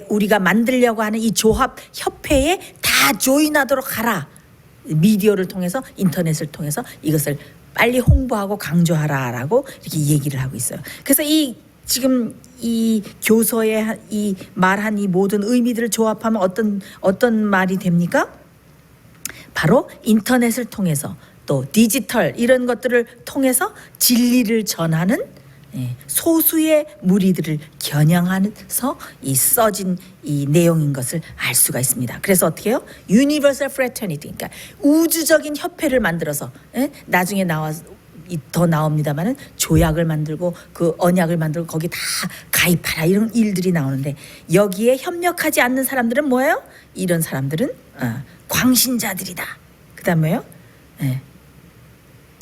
[SPEAKER 1] 우리가 만들려고 하는 이 조합 협회에 다 조인하도록 하라. 미디어를 통해서 인터넷을 통해서 이것을 빨리 홍보하고 강조하라라고 이렇게 얘기를 하고 있어요. 그래서 이 지금 이 교서에 이 말한 이 모든 의미들을 조합하면 어떤 말이 됩니까? 바로 인터넷을 통해서 또 디지털 이런 것들을 통해서 진리를 전하는 소수의 무리들을 겨냥하면서 이 써진 이 내용인 것을 알 수가 있습니다. 그래서 어떻게 해요? Universal Fraternity, 그러니까 우주적인 협회를 만들어서 나중에 더 나옵니다만은 조약을 만들고 그 언약을 만들고 거기 다 가입하라 이런 일들이 나오는데 여기에 협력하지 않는 사람들은 뭐예요? 이런 사람들은 광신자들이다. 그다음 뭐예요?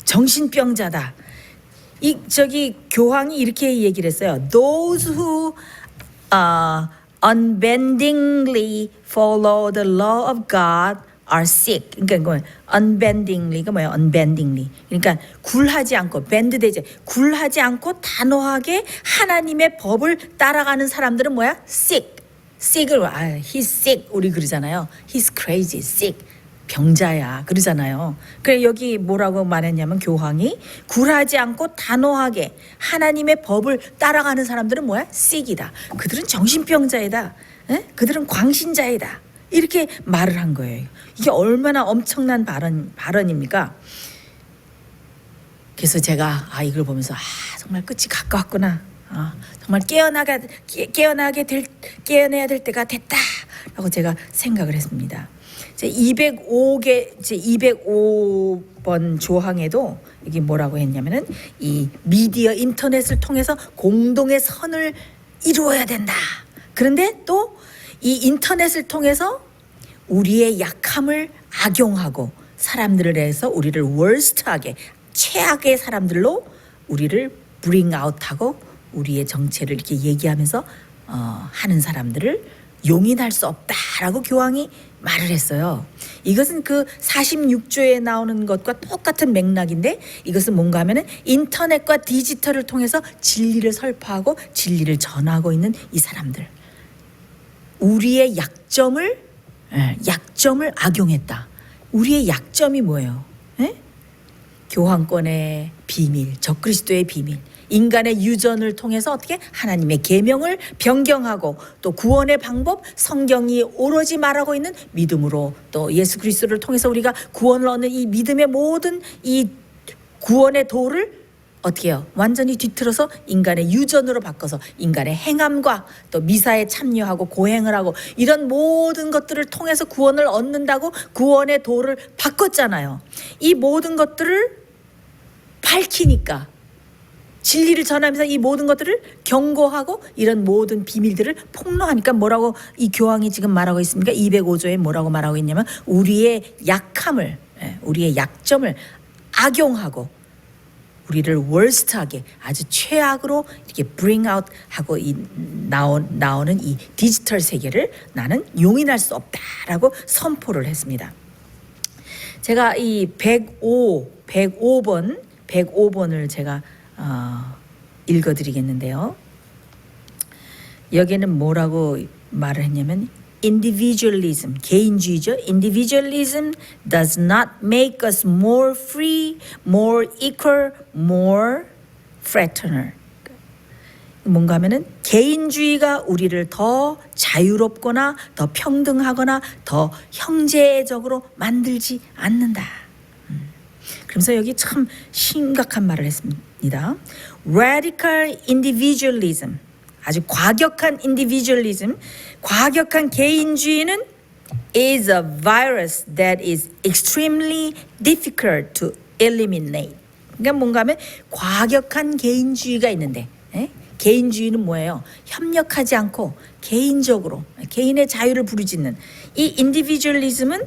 [SPEAKER 1] 정신병자다. 저기 교황이 이렇게 얘기를 했어요. Those who unbendingly follow the law of God are sick. 그러니까 unbendingly가 뭐예요? unbendingly. 그러니까 굴하지 않고 밴드되지 굴하지 않고 단호하게 하나님의 법을 따라가는 사람들은 뭐야? sick. sick을 he's sick 우리 그러잖아요. he's crazy, sick. 병자야 그러잖아요. 그래 여기 뭐라고 말했냐면 교황이 굴하지 않고 단호하게 하나님의 법을 따라가는 사람들은 뭐야? sick이다. 그들은 정신병자이다. 그들은 광신자이다. 이렇게 말을 한 거예요. 이게 얼마나 엄청난 발언입니까? 그래서 제가 이걸 보면서 정말 끝이 가까웠구나. 정말 깨어나야 될 때가 됐다라고 제가 생각을 했습니다. 제 205번 조항에도 이게 뭐라고 했냐면은 이 미디어 인터넷을 통해서 공동의 선을 이루어야 된다. 그런데 또 이 인터넷을 통해서 우리의 약함을 악용하고 사람들을 해서 우리를 월스트하게 최악의 사람들로 우리를 bring out하고 우리의 정체를 이렇게 얘기하면서 하는 사람들을 용인할 수 없다라고 교황이 말을 했어요. 이것은 그 46조에 나오는 것과 똑같은 맥락인데 이것은 뭔가 하면은 인터넷과 디지털을 통해서 진리를 설파하고 진리를 전하고 있는 이 사람들. 우리의 약점을 악용했다. 우리의 약점이 뭐예요? 교황권의 비밀, 적그리스도의 비밀. 인간의 유전을 통해서 어떻게 하나님의 계명을 변경하고 또 구원의 방법 성경이 오로지 말하고 있는 믿음으로 또 예수 그리스도를 통해서 우리가 구원을 얻는 이 믿음의 모든 이 구원의 도를 어떻게 해요? 완전히 뒤틀어서 인간의 유전으로 바꿔서 인간의 행함과 또 미사에 참여하고 고행을 하고 이런 모든 것들을 통해서 구원을 얻는다고 구원의 도를 바꿨잖아요. 이 모든 것들을 밝히니까 진리를 전하면서 이 모든 것들을 경고하고 이런 모든 비밀들을 폭로하니까 뭐라고 이 교황이 지금 말하고 있습니까? 205조에 뭐라고 말하고 있냐면 우리의 약함을 우리의 약점을 악용하고 우리를 월스트하게 아주 최악으로 이렇게 bring out 하고 나오는 이 디지털 세계를 나는 용인할 수 없다라고 선포를 했습니다. 제가 이 105번을 제가 읽어드리겠는데요. 여기는 뭐라고 말을 했냐면 individualism, 개인주의죠. Individualism does not make us more free, more equal, more fraternal. 뭔가 하면은 개인주의가 우리를 더 자유롭거나 더 평등하거나 더 형제적으로 만들지 않는다. 그러면서 여기 참 심각한 말을 했습니다. Radical individualism, 아주 과격한 individualism, 과격한 개인주의는 is a virus that is extremely difficult to eliminate. 그러니까 뭔가 하면 과격한 개인주의가 있는데 개인주의는 뭐예요? 협력하지 않고 개인적으로 개인의 자유를 부르짖는 이 individualism은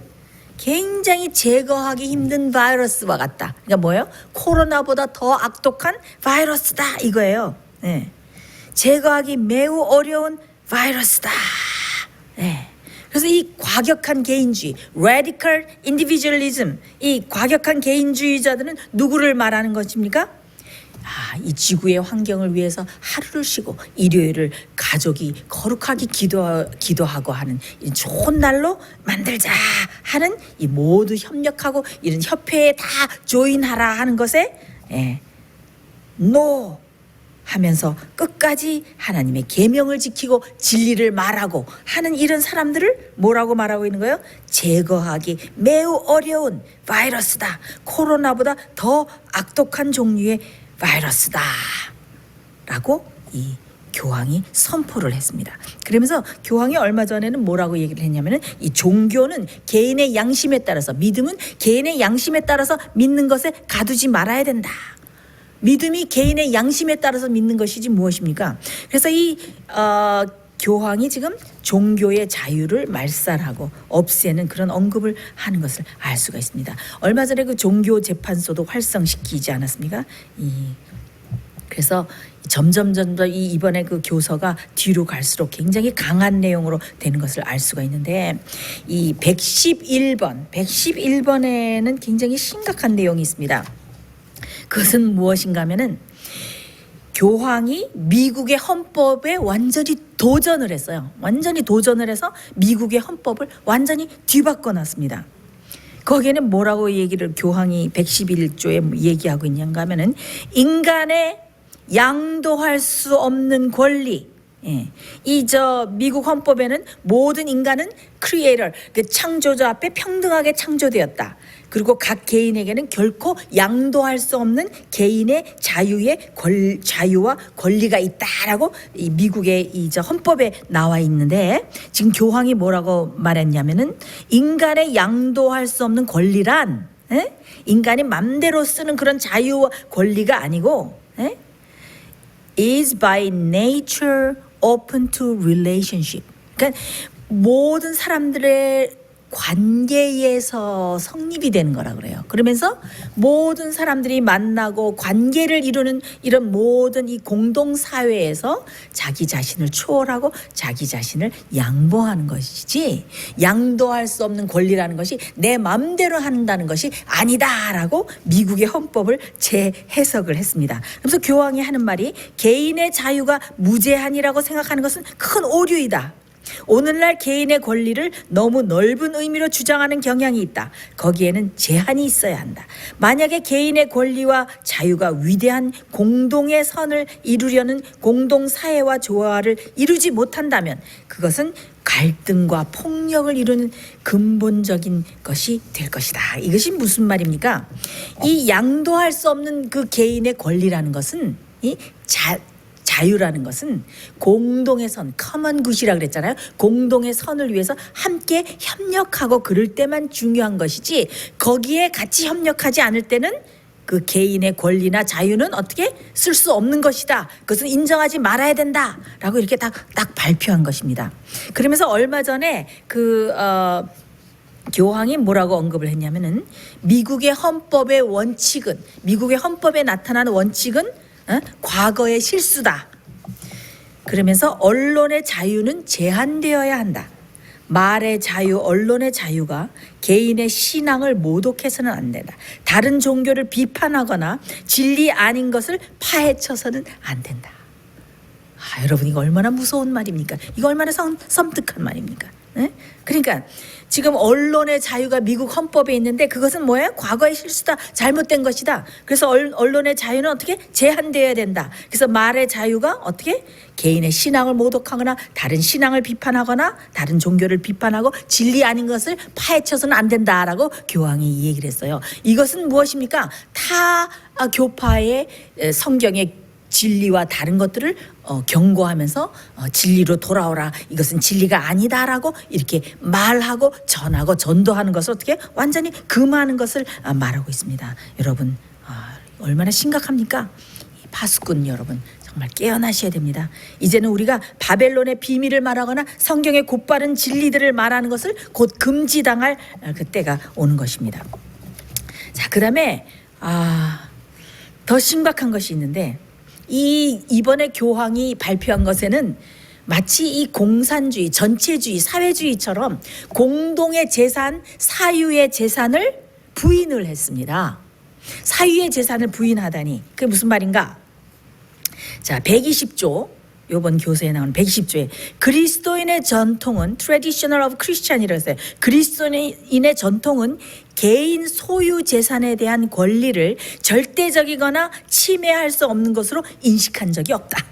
[SPEAKER 1] 굉장히 제거하기 힘든 바이러스와 같다. 그러니까 뭐예요? 코로나보다 더 악독한 바이러스다 이거예요. 제거하기 매우 어려운 바이러스다. 그래서 이 과격한 개인주의, radical individualism, 이 과격한 개인주의자들은 누구를 말하는 것입니까? 이 지구의 환경을 위해서 하루를 쉬고 일요일을 가족이 거룩하게 기도하고 하는 이 좋은 날로 만들자 하는 이 모두 협력하고 이런 협회에 다 조인하라 하는 것에 노 하면서 끝까지 하나님의 계명을 지키고 진리를 말하고 하는 이런 사람들을 뭐라고 말하고 있는 거예요? 제거하기 매우 어려운 바이러스다. 코로나보다 더 악독한 종류의 바이러스다 라고 이 교황이 선포를 했습니다. 그러면서 교황이 얼마 전에는 뭐라고 얘기를 했냐면은 이 종교는 개인의 양심에 따라서, 믿음은 개인의 양심에 따라서 믿는 것에 가두지 말아야 된다. 믿음이 개인의 양심에 따라서 믿는 것이지 무엇입니까? 그래서 이 교황이 지금 종교의 자유를 말살하고 없애는 그런 언급을 하는 것을 알 수가 있습니다. 얼마 전에 그 종교 재판소도 활성시키지 않았습니까? 그래서 점점 이번에 그 교서가 뒤로 갈수록 굉장히 강한 내용으로 되는 것을 알 수가 있는데, 이 111번에는 굉장히 심각한 내용이 있습니다. 그것은 무엇인가 하면은 교황이 미국의 헌법에 완전히 도전을 했어요. 완전히 도전을 해서 미국의 헌법을 완전히 뒤바꿔 놨습니다. 거기에는 뭐라고 얘기를 교황이 111조에 얘기하고 있는가 하면은 인간의 양도할 수 없는 권리, 이 미국 헌법에는 모든 인간은 크리에이터, 그 창조자 앞에 평등하게 창조되었다. 그리고 각 개인에게는 결코 양도할 수 없는 개인의 자유와 권리가 있다라고 이 미국의 이 헌법에 나와 있는데, 지금 교황이 뭐라고 말했냐면은 인간의 양도할 수 없는 권리란 인간이 맘대로 쓰는 그런 자유와 권리가 아니고 is by nature open to relationship. 그러니까 모든 사람들의 관계에서 성립이 되는 거라 그래요. 그러면서 모든 사람들이 만나고 관계를 이루는 이런 모든 이 공동사회에서 자기 자신을 초월하고 자기 자신을 양보하는 것이지, 양도할 수 없는 권리라는 것이 내 마음대로 한다는 것이 아니다라고 미국의 헌법을 재해석을 했습니다. 그래서 교황이 하는 말이 개인의 자유가 무제한이라고 생각하는 것은 큰 오류이다. 오늘날 개인의 권리를 너무 넓은 의미로 주장하는 경향이 있다. 거기에는 제한이 있어야 한다. 만약에 개인의 권리와 자유가 위대한 공동의 선을 이루려는 공동사회와 조화를 이루지 못한다면 그것은 갈등과 폭력을 이루는 근본적인 것이 될 것이다. 이것이 무슨 말입니까? 이 양도할 수 없는 그 개인의 권리라는 것은 이 자유라는 것은 공동의 선, 커먼 굿이라고 그랬잖아요. 공동의 선을 위해서 함께 협력하고 그럴 때만 중요한 것이지, 거기에 같이 협력하지 않을 때는 그 개인의 권리나 자유는 어떻게 쓸 수 없는 것이다. 그것은 인정하지 말아야 된다라고 이렇게 딱 발표한 것입니다. 그러면서 얼마 전에 교황이 뭐라고 언급을 했냐면은 미국의 헌법의 원칙은, 미국의 헌법에 나타나는 원칙은 과거의 실수다. 그러면서 언론의 자유는 제한되어야 한다. 말의 자유, 언론의 자유가 개인의 신앙을 모독해서는 안 된다. 다른 종교를 비판하거나 진리 아닌 것을 파헤쳐서는 안 된다. 여러분, 이거 얼마나 무서운 말입니까? 이거 얼마나 섬뜩한 말입니까? 그러니까 지금 언론의 자유가 미국 헌법에 있는데 그것은 뭐예요? 과거의 실수다, 잘못된 것이다. 그래서 언론의 자유는 어떻게 제한되어야 된다. 그래서 말의 자유가 어떻게 개인의 신앙을 모독하거나 다른 신앙을 비판하거나 다른 종교를 비판하고 진리 아닌 것을 파헤쳐서는 안 된다라고 교황이 이 얘기를 했어요. 이것은 무엇입니까? 타 교파의 성경의 진리와 다른 것들을 경고하면서 진리로 돌아오라, 이것은 진리가 아니다라고 이렇게 말하고 전하고 전도하는 것을 어떻게 완전히 금하는 것을 말하고 있습니다. 여러분, 얼마나 심각합니까? 파수꾼 여러분, 정말 깨어나셔야 됩니다. 이제는 우리가 바벨론의 비밀을 말하거나 성경의 곧바른 진리들을 말하는 것을 곧 금지당할 그때가 오는 것입니다. 자, 그다음에 더 심각한 것이 있는데, 이번에 교황이 발표한 것에는 마치 이 공산주의, 전체주의, 사회주의처럼 공동의 재산, 사유의 재산을 부인을 했습니다. 사유의 재산을 부인하다니 그게 무슨 말인가? 자, 120조 요번 교세에 나오는 120조에 그리스도인의 전통은 traditional of Christian이라고 했어요. 그리스도인의 전통은 개인 소유 재산에 대한 권리를 절대적이거나 침해할 수 없는 것으로 인식한 적이 없다.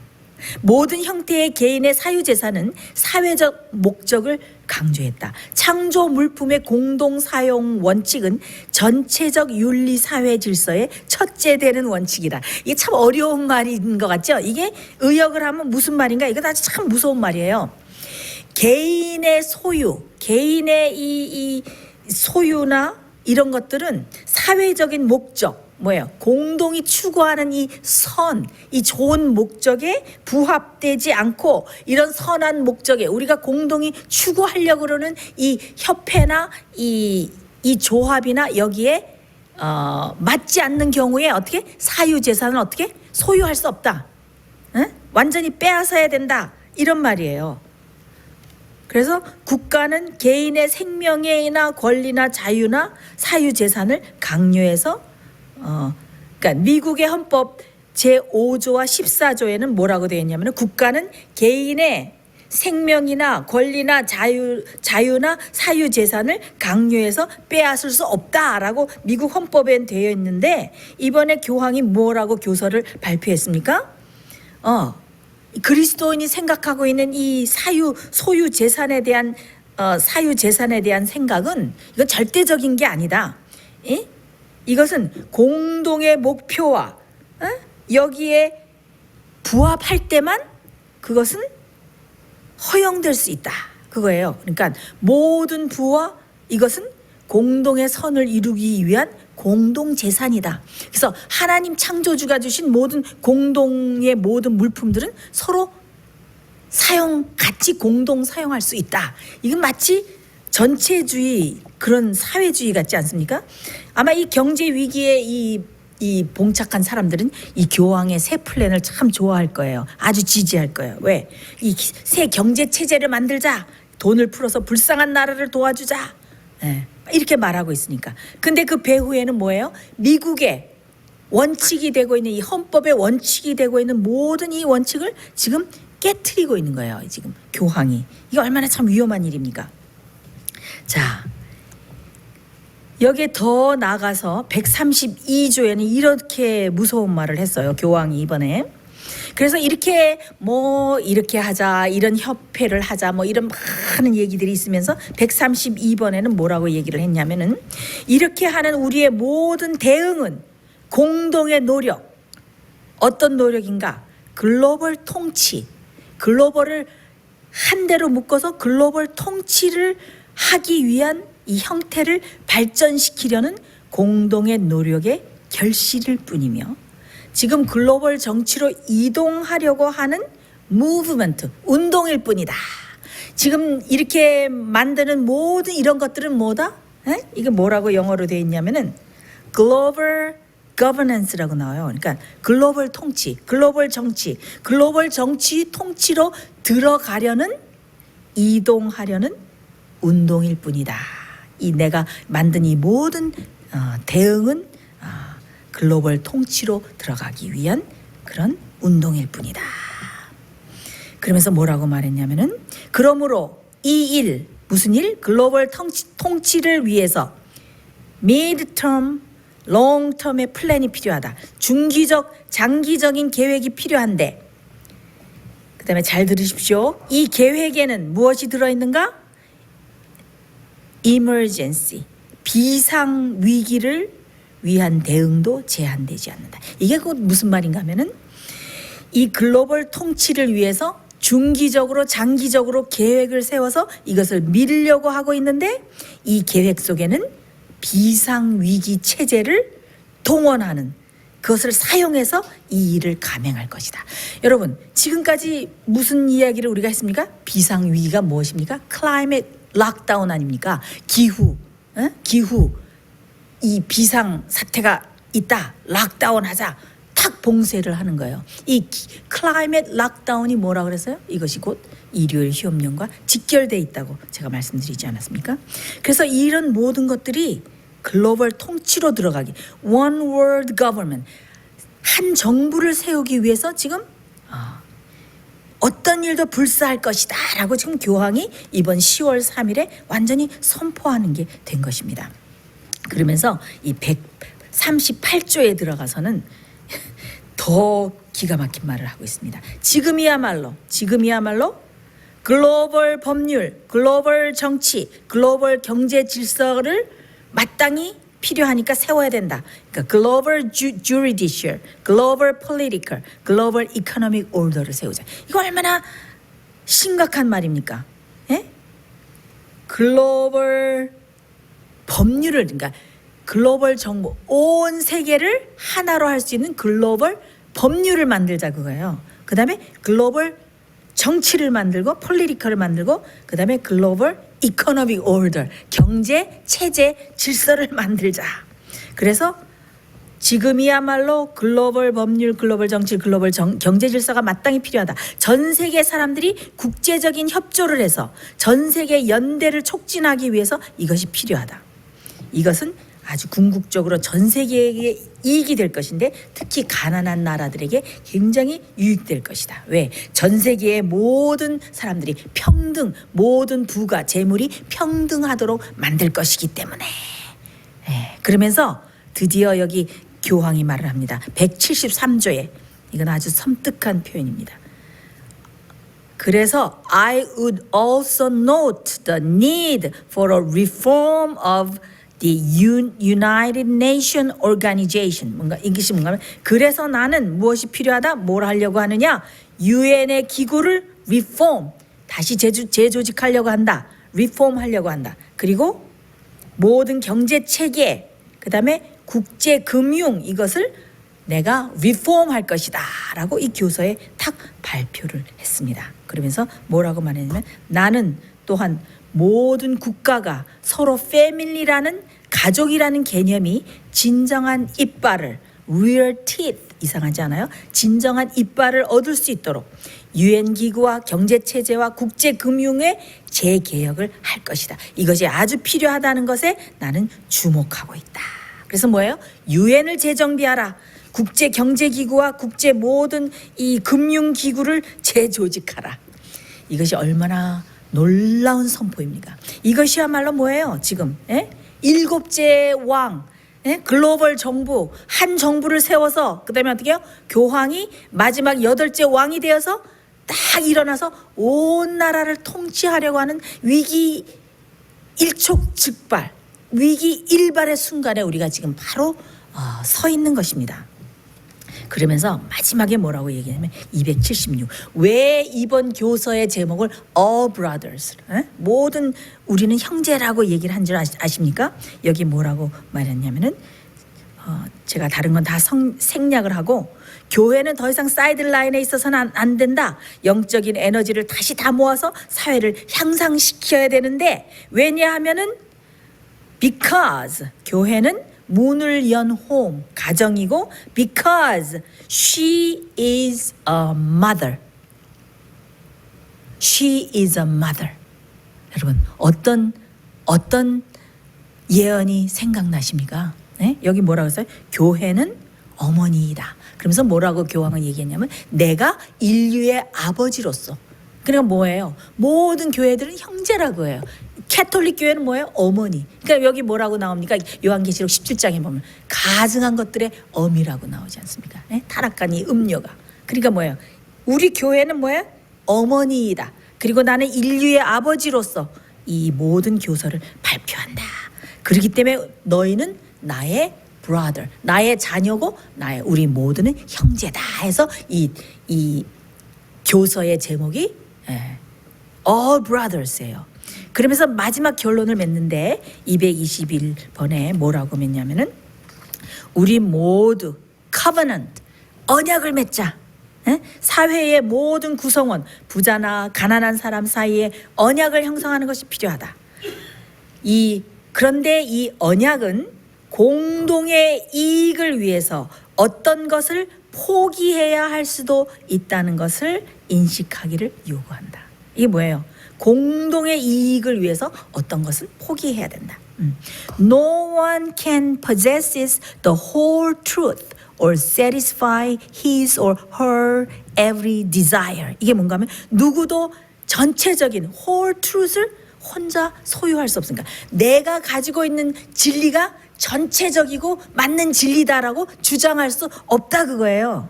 [SPEAKER 1] 모든 형태의 개인의 사유 재산은 사회적 목적을 강조했다. 창조 물품의 공동 사용 원칙은 전체적 윤리 사회 질서의 첫째 되는 원칙이다. 이게 참 어려운 말인 것 같죠? 이게 의역을 하면 무슨 말인가? 이거 참 무서운 말이에요. 개인의 소유, 개인의 이 소유나 이런 것들은 사회적인 목적, 뭐예요? 공동이 추구하는 이 선, 이 좋은 목적에 부합되지 않고 이런 선한 목적에 우리가 공동이 추구하려고 그러는 이 협회나 이 조합이나 여기에 맞지 않는 경우에 어떻게 사유재산을 어떻게 소유할 수 없다. 에? 완전히 빼앗아야 된다. 이런 말이에요. 그래서 국가는 개인의 생명이나 권리나 자유나 사유재산을 강요해서 그러니까 미국의 헌법 제5조와 14조에는 뭐라고 되어 있냐면 국가는 개인의 생명이나 권리나 자유나 사유재산을 강요해서 빼앗을 수 없다라고 미국 헌법에 되어 있는데 이번에 교황이 뭐라고 교서를 발표했습니까? 그리스도인이 생각하고 있는 이 소유 재산에 대한 사유 재산에 대한 생각은 이건 절대적인 게 아니다. 에? 이것은 공동의 목표와 여기에 부합할 때만 그것은 허용될 수 있다. 그거예요. 그러니까 모든 부와 이것은 공동의 선을 이루기 위한 공동 재산이다. 그래서 하나님 창조주가 주신 모든 공동의 모든 물품들은 서로 같이 공동 사용할 수 있다. 이건 마치 전체주의 그런 사회주의 같지 않습니까? 아마 이 경제 위기에 이 봉착한 사람들은 이 교황의 새 플랜을 참 좋아할 거예요. 아주 지지할 거예요. 왜? 이 새 경제 체제를 만들자. 돈을 풀어서 불쌍한 나라를 도와주자. 네. 이렇게 말하고 있으니까. 근데 그 배후에는 뭐예요? 미국의 원칙이 되고 있는 이 헌법의 원칙이 되고 있는 모든 이 원칙을 지금 깨트리고 있는 거예요. 지금 교황이. 이게 얼마나 참 위험한 일입니까? 자, 여기에 더 나가서 132조에는 이렇게 무서운 말을 했어요. 교황이 이번에. 그래서 이렇게 하자, 이런 협회를 하자, 이런 많은 얘기들이 있으면서 132번에는 뭐라고 얘기를 했냐면은 이렇게 하는 우리의 모든 대응은 공동의 노력. 어떤 노력인가? 글로벌 통치. 글로벌을 한 대로 묶어서 글로벌 통치를 하기 위한 이 형태를 발전시키려는 공동의 노력의 결실일 뿐이며 지금 글로벌 정치로 이동하려고 하는 무브먼트, 운동일 뿐이다. 지금 이렇게 만드는 모든 이런 것들은 뭐다? 이게 뭐라고 영어로 되어 있냐면은 글로벌 governance라고 나와요. 그러니까 글로벌 통치, 글로벌 정치, 글로벌 정치 통치로 들어가려는 이동하려는 운동일 뿐이다. 이 내가 만든 이 모든 대응은 글로벌 통치로 들어가기 위한 그런 운동일 뿐이다. 그러면서 뭐라고 말했냐면은 그러므로 이 일, 무슨 일? 글로벌 통치를 위해서 mid-term, long-term의 플랜이 필요하다. 중기적, 장기적인 계획이 필요한데 그 다음에 잘 들으십시오. 이 계획에는 무엇이 들어있는가? emergency, 비상 위기를 위한 대응도 제한되지 않는다. 이게 곧 무슨 말인가 하면은 이 글로벌 통치를 위해서 중기적으로 장기적으로 계획을 세워서 이것을 밀려고 하고 있는데 이 계획 속에는 비상위기 체제를 동원하는 그것을 사용해서 이 일을 감행할 것이다. 여러분 지금까지 무슨 이야기를 우리가 했습니까? 비상위기가 무엇입니까? 클라이밋 락다운 아닙니까? 기후 이 비상 사태가 있다. 락다운 하자. 탁 봉쇄를 하는 거예요. 이 클라이밋 락다운이 뭐라 그랬어요? 이것이 곧 일요일 휴업령과 직결돼 있다고 제가 말씀드리지 않았습니까? 그래서 이런 모든 것들이 글로벌 통치로 들어가기. One world government. 한 정부를 세우기 위해서 지금 어떤 일도 불사할 것이다 라고 지금 교황이 이번 10월 3일에 완전히 선포하는 게 된 것입니다. 그러면서 이 138조에 들어가서는 더 기가 막힌 말을 하고 있습니다. 지금이야말로 글로벌 법률, 글로벌 정치, 글로벌 경제 질서를 마땅히 필요하니까 세워야 된다. 그러니까 글로벌 juridicial, 글로벌 political, 글로벌 economic order를 세우자. 이거 얼마나 심각한 말입니까? 예? 글로벌 법률을, 그러니까 글로벌 정보, 온 세계를 하나로 할 수 있는 글로벌 법률을 만들자 그거예요. 그 다음에 글로벌 정치를 만들고 폴리티컬을 만들고 그 다음에 글로벌 이코노믹 오더, 경제 체제 질서를 만들자. 그래서 지금이야말로 글로벌 법률, 글로벌 정치, 글로벌 경제 질서가 마땅히 필요하다. 전 세계 사람들이 국제적인 협조를 해서 전 세계 연대를 촉진하기 위해서 이것이 필요하다. 이것은 아주 궁극적으로 전 세계에게 이익이 될 것인데 특히 가난한 나라들에게 굉장히 유익될 것이다. 왜? 전 세계의 모든 사람들이 평등, 모든 부가, 재물이 평등하도록 만들 것이기 때문에. 그러면서 드디어 여기 교황이 말을 합니다. 173조에 이건 아주 섬뜩한 표현입니다. 그래서 I would also note the need for a reform of the United Nations Organization. 뭔가 이것이 뭔가 그래서 나는 무엇이 필요하다? 뭘 하려고 하느냐? 유엔의 기구를 reform, 다시 재조직하려고 한다. reform 하려고 한다. 그리고 모든 경제 체계, 그다음에 국제 금융 이것을 내가 reform 할 것이다 라고 이 교서에 탁 발표를 했습니다. 그러면서 뭐라고 말했냐면 나는 또한 모든 국가가 서로 패밀리라는 가족이라는 개념이 진정한 이빨을 real teeth, 이상하지 않아요? 진정한 이빨을 얻을 수 있도록 유엔 기구와 경제 체제와 국제 금융의 재개혁을 할 것이다. 이것이 아주 필요하다는 것에 나는 주목하고 있다. 그래서 뭐예요? 유엔을 재정비하라. 국제 경제 기구와 국제 모든 이 금융 기구를 재조직하라. 이것이 얼마나 놀라운 선포입니까? 이것이야말로 뭐예요? 지금 일곱째 왕, 글로벌 정부, 한 정부를 세워서 그다음에 어떻게 해요? 교황이 마지막 8째 왕이 되어서 딱 일어나서 온 나라를 통치하려고 하는 위기 일촉즉발, 위기 일발의 순간에 우리가 지금 바로 서 있는 것입니다. 그러면서 마지막에 뭐라고 얘기하냐면 276. 왜 이번 교서의 제목을 All Brothers, 모든 우리는 형제라고 얘기를 한 줄 아십니까? 여기 뭐라고 말했냐면은 제가 다른 건 다 생략을 하고 교회는 더 이상 사이드라인에 있어서는 안 된다. 영적인 에너지를 다시 다 모아서 사회를 향상시켜야 되는데 왜냐하면은 because 교회는 문을 연 홈, 가정이고 because she is a mother. She is a mother. 여러분 어떤 예언이 생각나십니까? 여기 뭐라고 했어요? 교회는 어머니이다. 그러면서 뭐라고 교황은 얘기했냐면 내가 인류의 아버지로서. 그러니까 뭐예요? 모든 교회들은 형제라고 해요. 캐톨릭 교회는 뭐예요? 어머니. 그러니까 여기 뭐라고 나옵니까? 요한계시록 17장에 보면 가증한 것들의 어미라고 나오지 않습니까? 타락한 이 음녀가. 그러니까 뭐예요? 우리 교회는 뭐예요? 어머니이다. 그리고 나는 인류의 아버지로서 이 모든 교서를 발표한다. 그렇기 때문에 너희는 나의 brother, 나의 자녀고 우리 모두는 형제다 해서 이 교서의 제목이 All Brothers예요. 그러면서 마지막 결론을 맺는데 221번에 뭐라고 맺냐면은 우리 모두 covenant, 언약을 맺자. 사회의 모든 구성원, 부자나 가난한 사람 사이에 언약을 형성하는 것이 필요하다. 그런데 이 언약은 공동의 이익을 위해서 어떤 것을 포기해야 할 수도 있다는 것을 인식하기를 요구한다. 이게 뭐예요? 공동의 이익을 위해서 어떤 것을 포기해야 된다. No one can possess the whole truth or satisfy his or her every desire. 이게 뭔가 하면 누구도 전체적인 whole truth를 혼자 소유할 수 없으니까 내가 가지고 있는 진리가 전체적이고 맞는 진리다라고 주장할 수 없다 그거예요.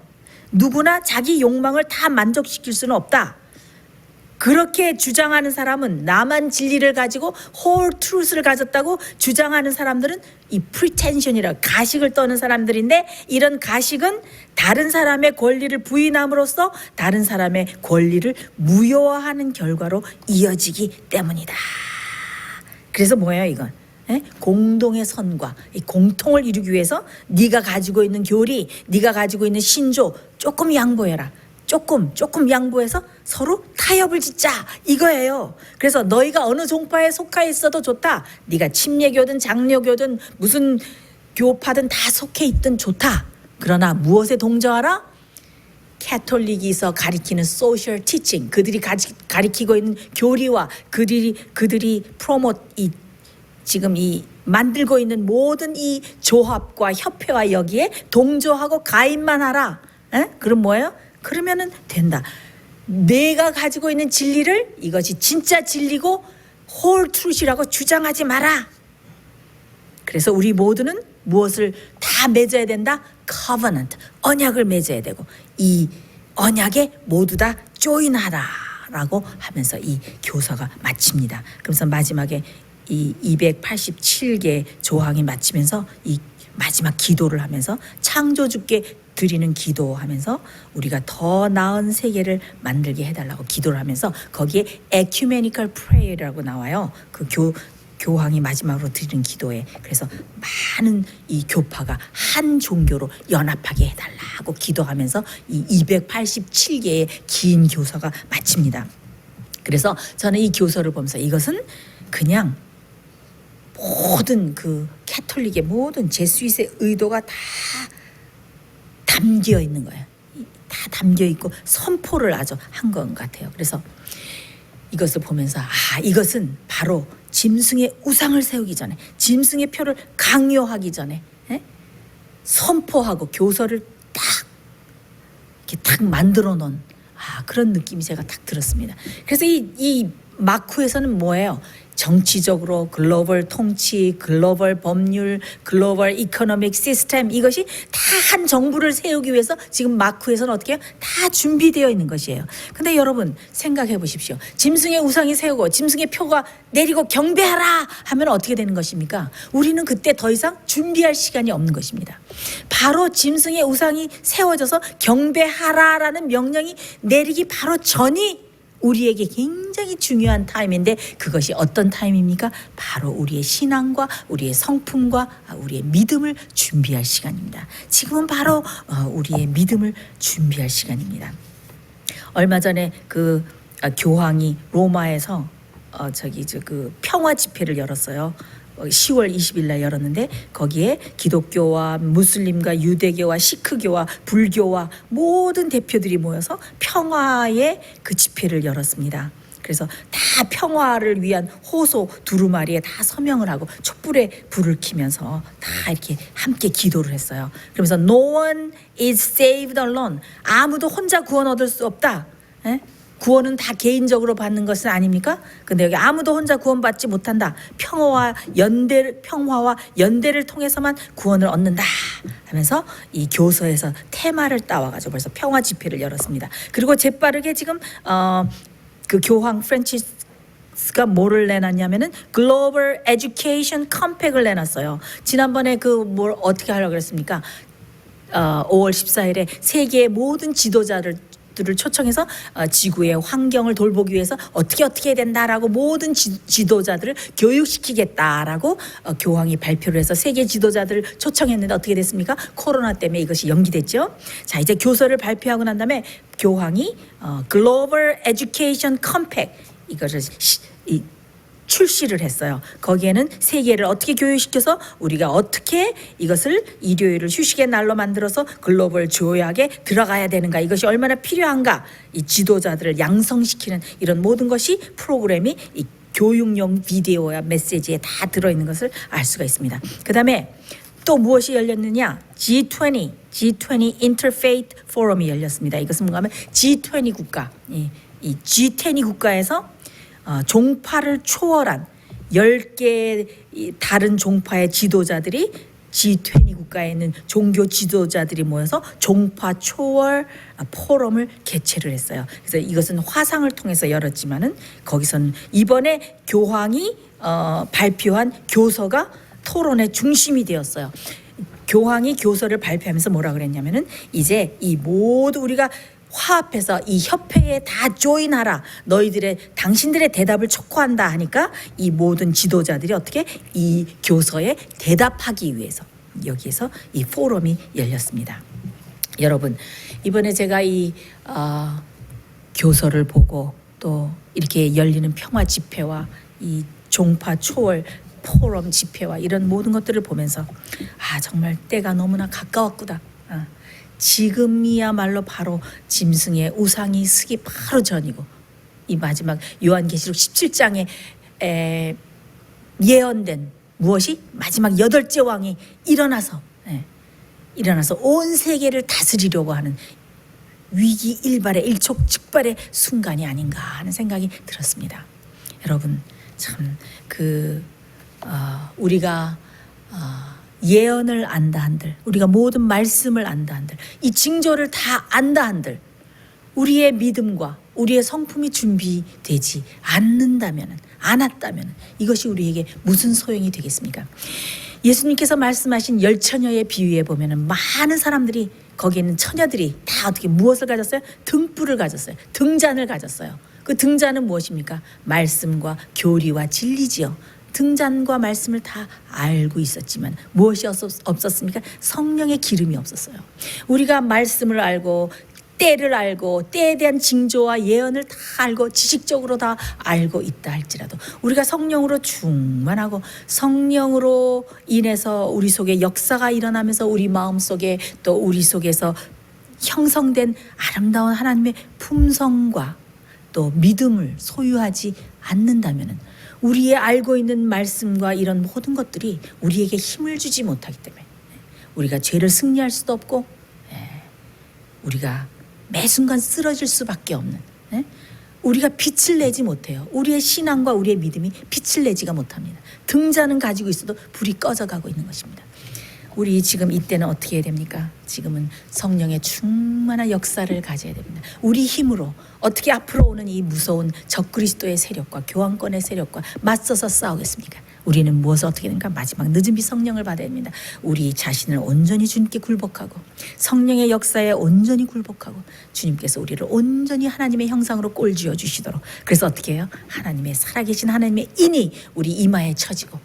[SPEAKER 1] 누구나 자기 욕망을 다 만족시킬 수는 없다. 그렇게 주장하는 사람은 나만 진리를 가지고 whole truth를 가졌다고 주장하는 사람들은 이 pretension이라 가식을 떠는 사람들인데 이런 가식은 다른 사람의 권리를 부인함으로써 다른 사람의 권리를 무효화하는 결과로 이어지기 때문이다. 그래서 뭐예요 이건? 공동의 선과 이 공통을 이루기 위해서 네가 가지고 있는 교리, 네가 가지고 있는 신조 조금 양보해라. 조금 양보해서 서로 타협을 짓자 이거예요. 그래서 너희가 어느 종파에 속해 있어도 좋다. 네가 침례교든 장로교든 무슨 교파든 다 속해 있든 좋다. 그러나 무엇에 동조하라? 캐톨릭이서 가리키는 소셜 티칭, 그들이 가리키고 있는 교리와 그들이 프로모트 지금 이 만들고 있는 모든 이 조합과 협회와 여기에 동조하고 가입만 하라. 그럼 뭐예요? 그러면은 된다. 내가 가지고 있는 진리를 이것이 진짜 진리고 홀 트루시라고 주장하지 마라. 그래서 우리 모두는 무엇을 다 맺어야 된다? covenant, 언약을 맺어야 되고 이 언약에 모두 다 조인하라라고 하면서 이 교서가 마칩니다. 그래서 마지막에 이 287개 조항이 마치면서 이 마지막 기도를 하면서 창조주께 드리는 기도하면서 우리가 더 나은 세계를 만들게 해달라고 기도를 하면서 거기에 ecumenical prayer라고 나와요. 그 교황이 마지막으로 드리는 기도에 그래서 많은 이 교파가 한 종교로 연합하게 해달라고 기도하면서 이 287개의 긴 교서가 마칩니다. 그래서 저는 이 교서를 보면서 이것은 그냥 모든 그 캐톨릭의 모든 제수잇의 의도가 다 담겨 있는 거예요. 다 담겨 있고 선포를 아주 한 것 같아요. 그래서 이것을 보면서 이것은 바로 짐승의 우상을 세우기 전에 짐승의 표를 강요하기 전에 선포하고 교서를 이렇게 딱 만들어 놓은 그런 느낌이 제가 딱 들었습니다. 그래서 이 마쿠에서는 뭐예요? 정치적으로 글로벌 통치, 글로벌 법률, 글로벌 이코노믹 시스템 이것이 다 한 정부를 세우기 위해서 지금 마쿠에서는 어떻게 해요? 다 준비되어 있는 것이에요. 근데 여러분 생각해 보십시오. 짐승의 우상이 세우고 짐승의 표가 내리고 경배하라 하면 어떻게 되는 것입니까? 우리는 그때 더 이상 준비할 시간이 없는 것입니다. 바로 짐승의 우상이 세워져서 경배하라라는 명령이 내리기 바로 전이 우리에게 굉장히 중요한 타임인데 그것이 어떤 타임입니까? 바로 우리의 신앙과 우리의 성품과 우리의 믿음을 준비할 시간입니다. 지금은 바로 우리의 믿음을 준비할 시간입니다. 얼마 전에 그 교황이 로마에서 그 평화 집회를 열었어요. 10월 20일 날 열었는데 거기에 기독교와 무슬림과 유대교와 시크교와 불교와 모든 대표들이 모여서 평화의 그 집회를 열었습니다. 그래서 다 평화를 위한 호소 두루마리에 다 서명을 하고 촛불에 불을 켜면서 다 이렇게 함께 기도를 했어요. 그러면서 No one is saved alone. 아무도 혼자 구원 얻을 수 없다. 구원은 다 개인적으로 받는 것은 아닙니까? 근데 여기 아무도 혼자 구원받지 못한다. 평화와 연대를 통해서만 구원을 얻는다 하면서 이 교서에서 테마를 따와가지고 벌써 평화 집회를 열었습니다. 그리고 재빠르게 지금 그 교황 프란치스가 뭐를 내놨냐면은 글로벌 에듀케이션 컴팩을 내놨어요. 지난번에 그 뭘 어떻게 하려고 그랬습니까? 5월 14일에 세계의 모든 지도자들을 초청해서 지구의 환경을 돌보기 위해서 어떻게 해야 된다라고 모든 지도자들을 교육시키겠다라고 교황이 발표를 해서 세계 지도자들을 초청했는데 어떻게 됐습니까? 코로나 때문에 이것이 연기됐죠. 자, 이제 교서를 발표하고 난 다음에 교황이 글로벌 에듀케이션 컴팩 이것을 출시를 했어요. 거기에는 세계를 어떻게 교육시켜서 우리가 어떻게 이것을 일요일을 휴식의 날로 만들어서 글로벌 조약에 들어가야 되는가, 이것이 얼마나 필요한가, 이 지도자들을 양성시키는 이런 모든 것이 프로그램이 이 교육용 비디오야 메시지에 다 들어있는 것을 알 수가 있습니다. 그 다음에 또 무엇이 열렸느냐? G20 Interfaith Forum이 열렸습니다. 이것은 뭔가 하면 G20 국가, 이 G20 국가에서 종파를 초월한 10개 다른 종파의 지도자들이 G20 국가에 있는 종교 지도자들이 모여서 종파 초월 포럼을 개최를 했어요. 그래서 이것은 화상을 통해서 열었지만은 거기서는 이번에 교황이 발표한 교서가 토론의 중심이 되었어요. 교황이 교서를 발표하면서 뭐라 그랬냐면은 이제 이 모두 우리가 화합해서 이 협회에 다 조인하라. 당신들의 대답을 촉구한다 하니까 이 모든 지도자들이 어떻게 이 교서에 대답하기 위해서 여기에서 이 포럼이 열렸습니다. 여러분, 이번에 제가 이 교서를 보고 또 이렇게 열리는 평화 집회와 이 종파 초월 포럼 집회와 이런 모든 것들을 보면서 정말 때가 너무나 가까웠구나. 지금이야말로 바로 짐승의 우상이 쓰기 바로 전이고 이 마지막 요한계시록 17장에 예언된 무엇이 마지막 8째 왕이 일어나서 온 세계를 다스리려고 하는 위기 일발의 일촉즉발의 순간이 아닌가 하는 생각이 들었습니다. 여러분, 참 우리가 예언을 안다 한들, 우리가 모든 말씀을 안다 한들, 이 징조를 다 안다 한들 우리의 믿음과 우리의 성품이 준비되지 않았다면 이것이 우리에게 무슨 소용이 되겠습니까? 예수님께서 말씀하신 10처녀의 비유에 보면은 많은 사람들이 거기에 있는 처녀들이 다 어떻게 무엇을 가졌어요? 등불을 가졌어요. 등잔을 가졌어요. 그 등잔은 무엇입니까? 말씀과 교리와 진리지요. 등잔과 말씀을 다 알고 있었지만 무엇이 없었습니까? 성령의 기름이 없었어요. 우리가 말씀을 알고 때를 알고 때에 대한 징조와 예언을 다 알고 지식적으로 다 알고 있다 할지라도 우리가 성령으로 충만하고 성령으로 인해서 우리 속에 역사가 일어나면서 우리 마음속에 또 우리 속에서 형성된 아름다운 하나님의 품성과 또 믿음을 소유하지 않는다면 우리의 알고 있는 말씀과 이런 모든 것들이 우리에게 힘을 주지 못하기 때문에 우리가 죄를 승리할 수도 없고 우리가 매 순간 쓰러질 수밖에 없는 우리가 빛을 내지 못해요. 우리의 신앙과 우리의 믿음이 빛을 내지가 못합니다. 등잔은 가지고 있어도 불이 꺼져가고 있는 것입니다. 우리 지금 이때는 어떻게 해야 됩니까? 지금은 성령의 충만한 역사를 가져야 됩니다. 우리 힘으로 어떻게 앞으로 오는 이 무서운 적그리스도의 세력과 교황권의 세력과 맞서서 싸우겠습니까? 우리는 무엇을 어떻게 되는가? 마지막 늦은 비 성령을 받아야 됩니다. 우리 자신을 온전히 주님께 굴복하고 성령의 역사에 온전히 굴복하고 주님께서 우리를 온전히 하나님의 형상으로 꼴지어 주시도록 그래서 어떻게 해요? 하나님의 살아계신 하나님의 인이 우리 이마에 쳐지고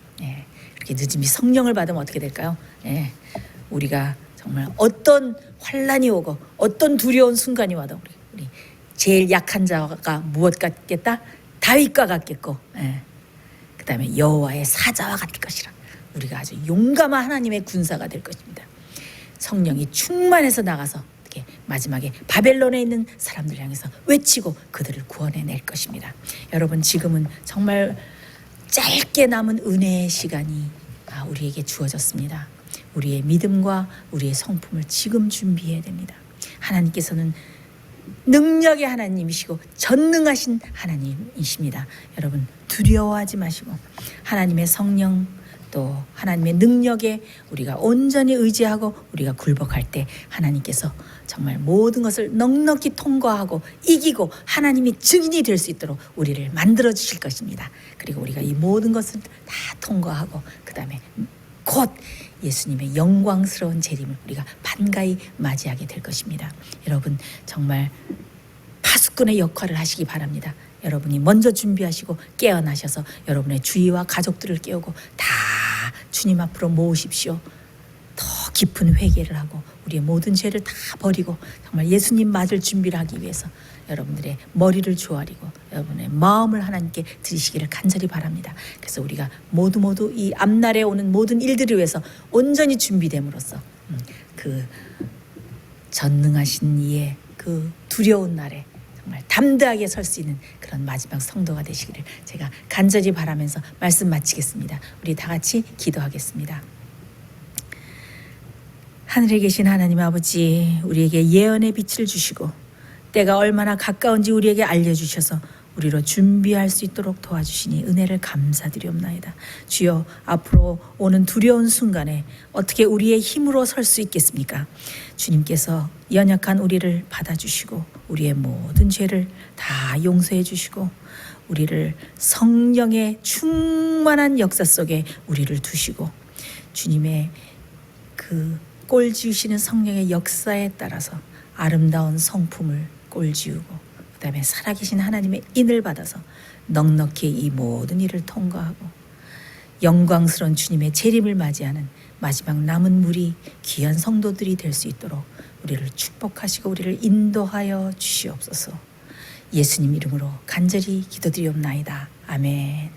[SPEAKER 1] 이렇게 늦은 비 성령을 받으면 어떻게 될까요? 우리가 정말 어떤 환난이 오고 어떤 두려운 순간이 와도 우리 제일 약한 자가 무엇 같겠다? 다윗과 같겠고 그 다음에 여호와의 사자와 같을 것이라 우리가 아주 용감한 하나님의 군사가 될 것입니다. 성령이 충만해서 나가서 이렇게 마지막에 바벨론에 있는 사람들 향해서 외치고 그들을 구원해낼 것입니다. 여러분, 지금은 정말 짧게 남은 은혜의 시간이 우리에게 주어졌습니다. 우리의 믿음과 우리의 성품을 지금 준비해야 됩니다. 하나님께서는 능력의 하나님이시고 전능하신 하나님이십니다. 여러분, 두려워하지 마시고 하나님의 성령 또 하나님의 능력에 우리가 온전히 의지하고 우리가 굴복할 때 하나님께서 정말 모든 것을 넉넉히 통과하고 이기고 하나님이 증인이 될 수 있도록 우리를 만들어 주실 것입니다. 그리고 우리가 이 모든 것을 다 통과하고 그 다음에 곧 예수님의 영광스러운 재림을 우리가 반가이 맞이하게 될 것입니다. 여러분, 정말 파수꾼의 역할을 하시기 바랍니다. 여러분이 먼저 준비하시고 깨어나셔서 여러분의 주위와 가족들을 깨우고 다 주님 앞으로 모으십시오. 더 깊은 회개를 하고 우리의 모든 죄를 다 버리고 정말 예수님 맞을 준비를 하기 위해서 여러분들의 머리를 조아리고 여러분의 마음을 하나님께 드리시기를 간절히 바랍니다. 그래서 우리가 모두 이 앞날에 오는 모든 일들을 위해서 온전히 준비됨으로써 그 전능하신 이의 그 두려운 날에 정말 담대하게 설 수 있는 그런 마지막 성도가 되시기를 제가 간절히 바라면서 말씀 마치겠습니다. 우리 다 같이 기도하겠습니다. 하늘에 계신 하나님 아버지, 우리에게 예언의 빛을 주시고 때가 얼마나 가까운지 우리에게 알려주셔서 우리로 준비할 수 있도록 도와주시니 은혜를 감사드리옵나이다. 주여, 앞으로 오는 두려운 순간에 어떻게 우리의 힘으로 설 수 있겠습니까? 주님께서 연약한 우리를 받아주시고 우리의 모든 죄를 다 용서해 주시고 우리를 성령의 충만한 역사 속에 우리를 두시고 주님의 그 꼴지으시는 성령의 역사에 따라서 아름다운 성품을 꼴지우고 그다음에 살아계신 하나님의 인을 받아서 넉넉히 이 모든 일을 통과하고 영광스러운 주님의 재림을 맞이하는 마지막 남은 무리 귀한 성도들이 될 수 있도록 우리를 축복하시고 우리를 인도하여 주시옵소서. 예수님 이름으로 간절히 기도드리옵나이다. 아멘.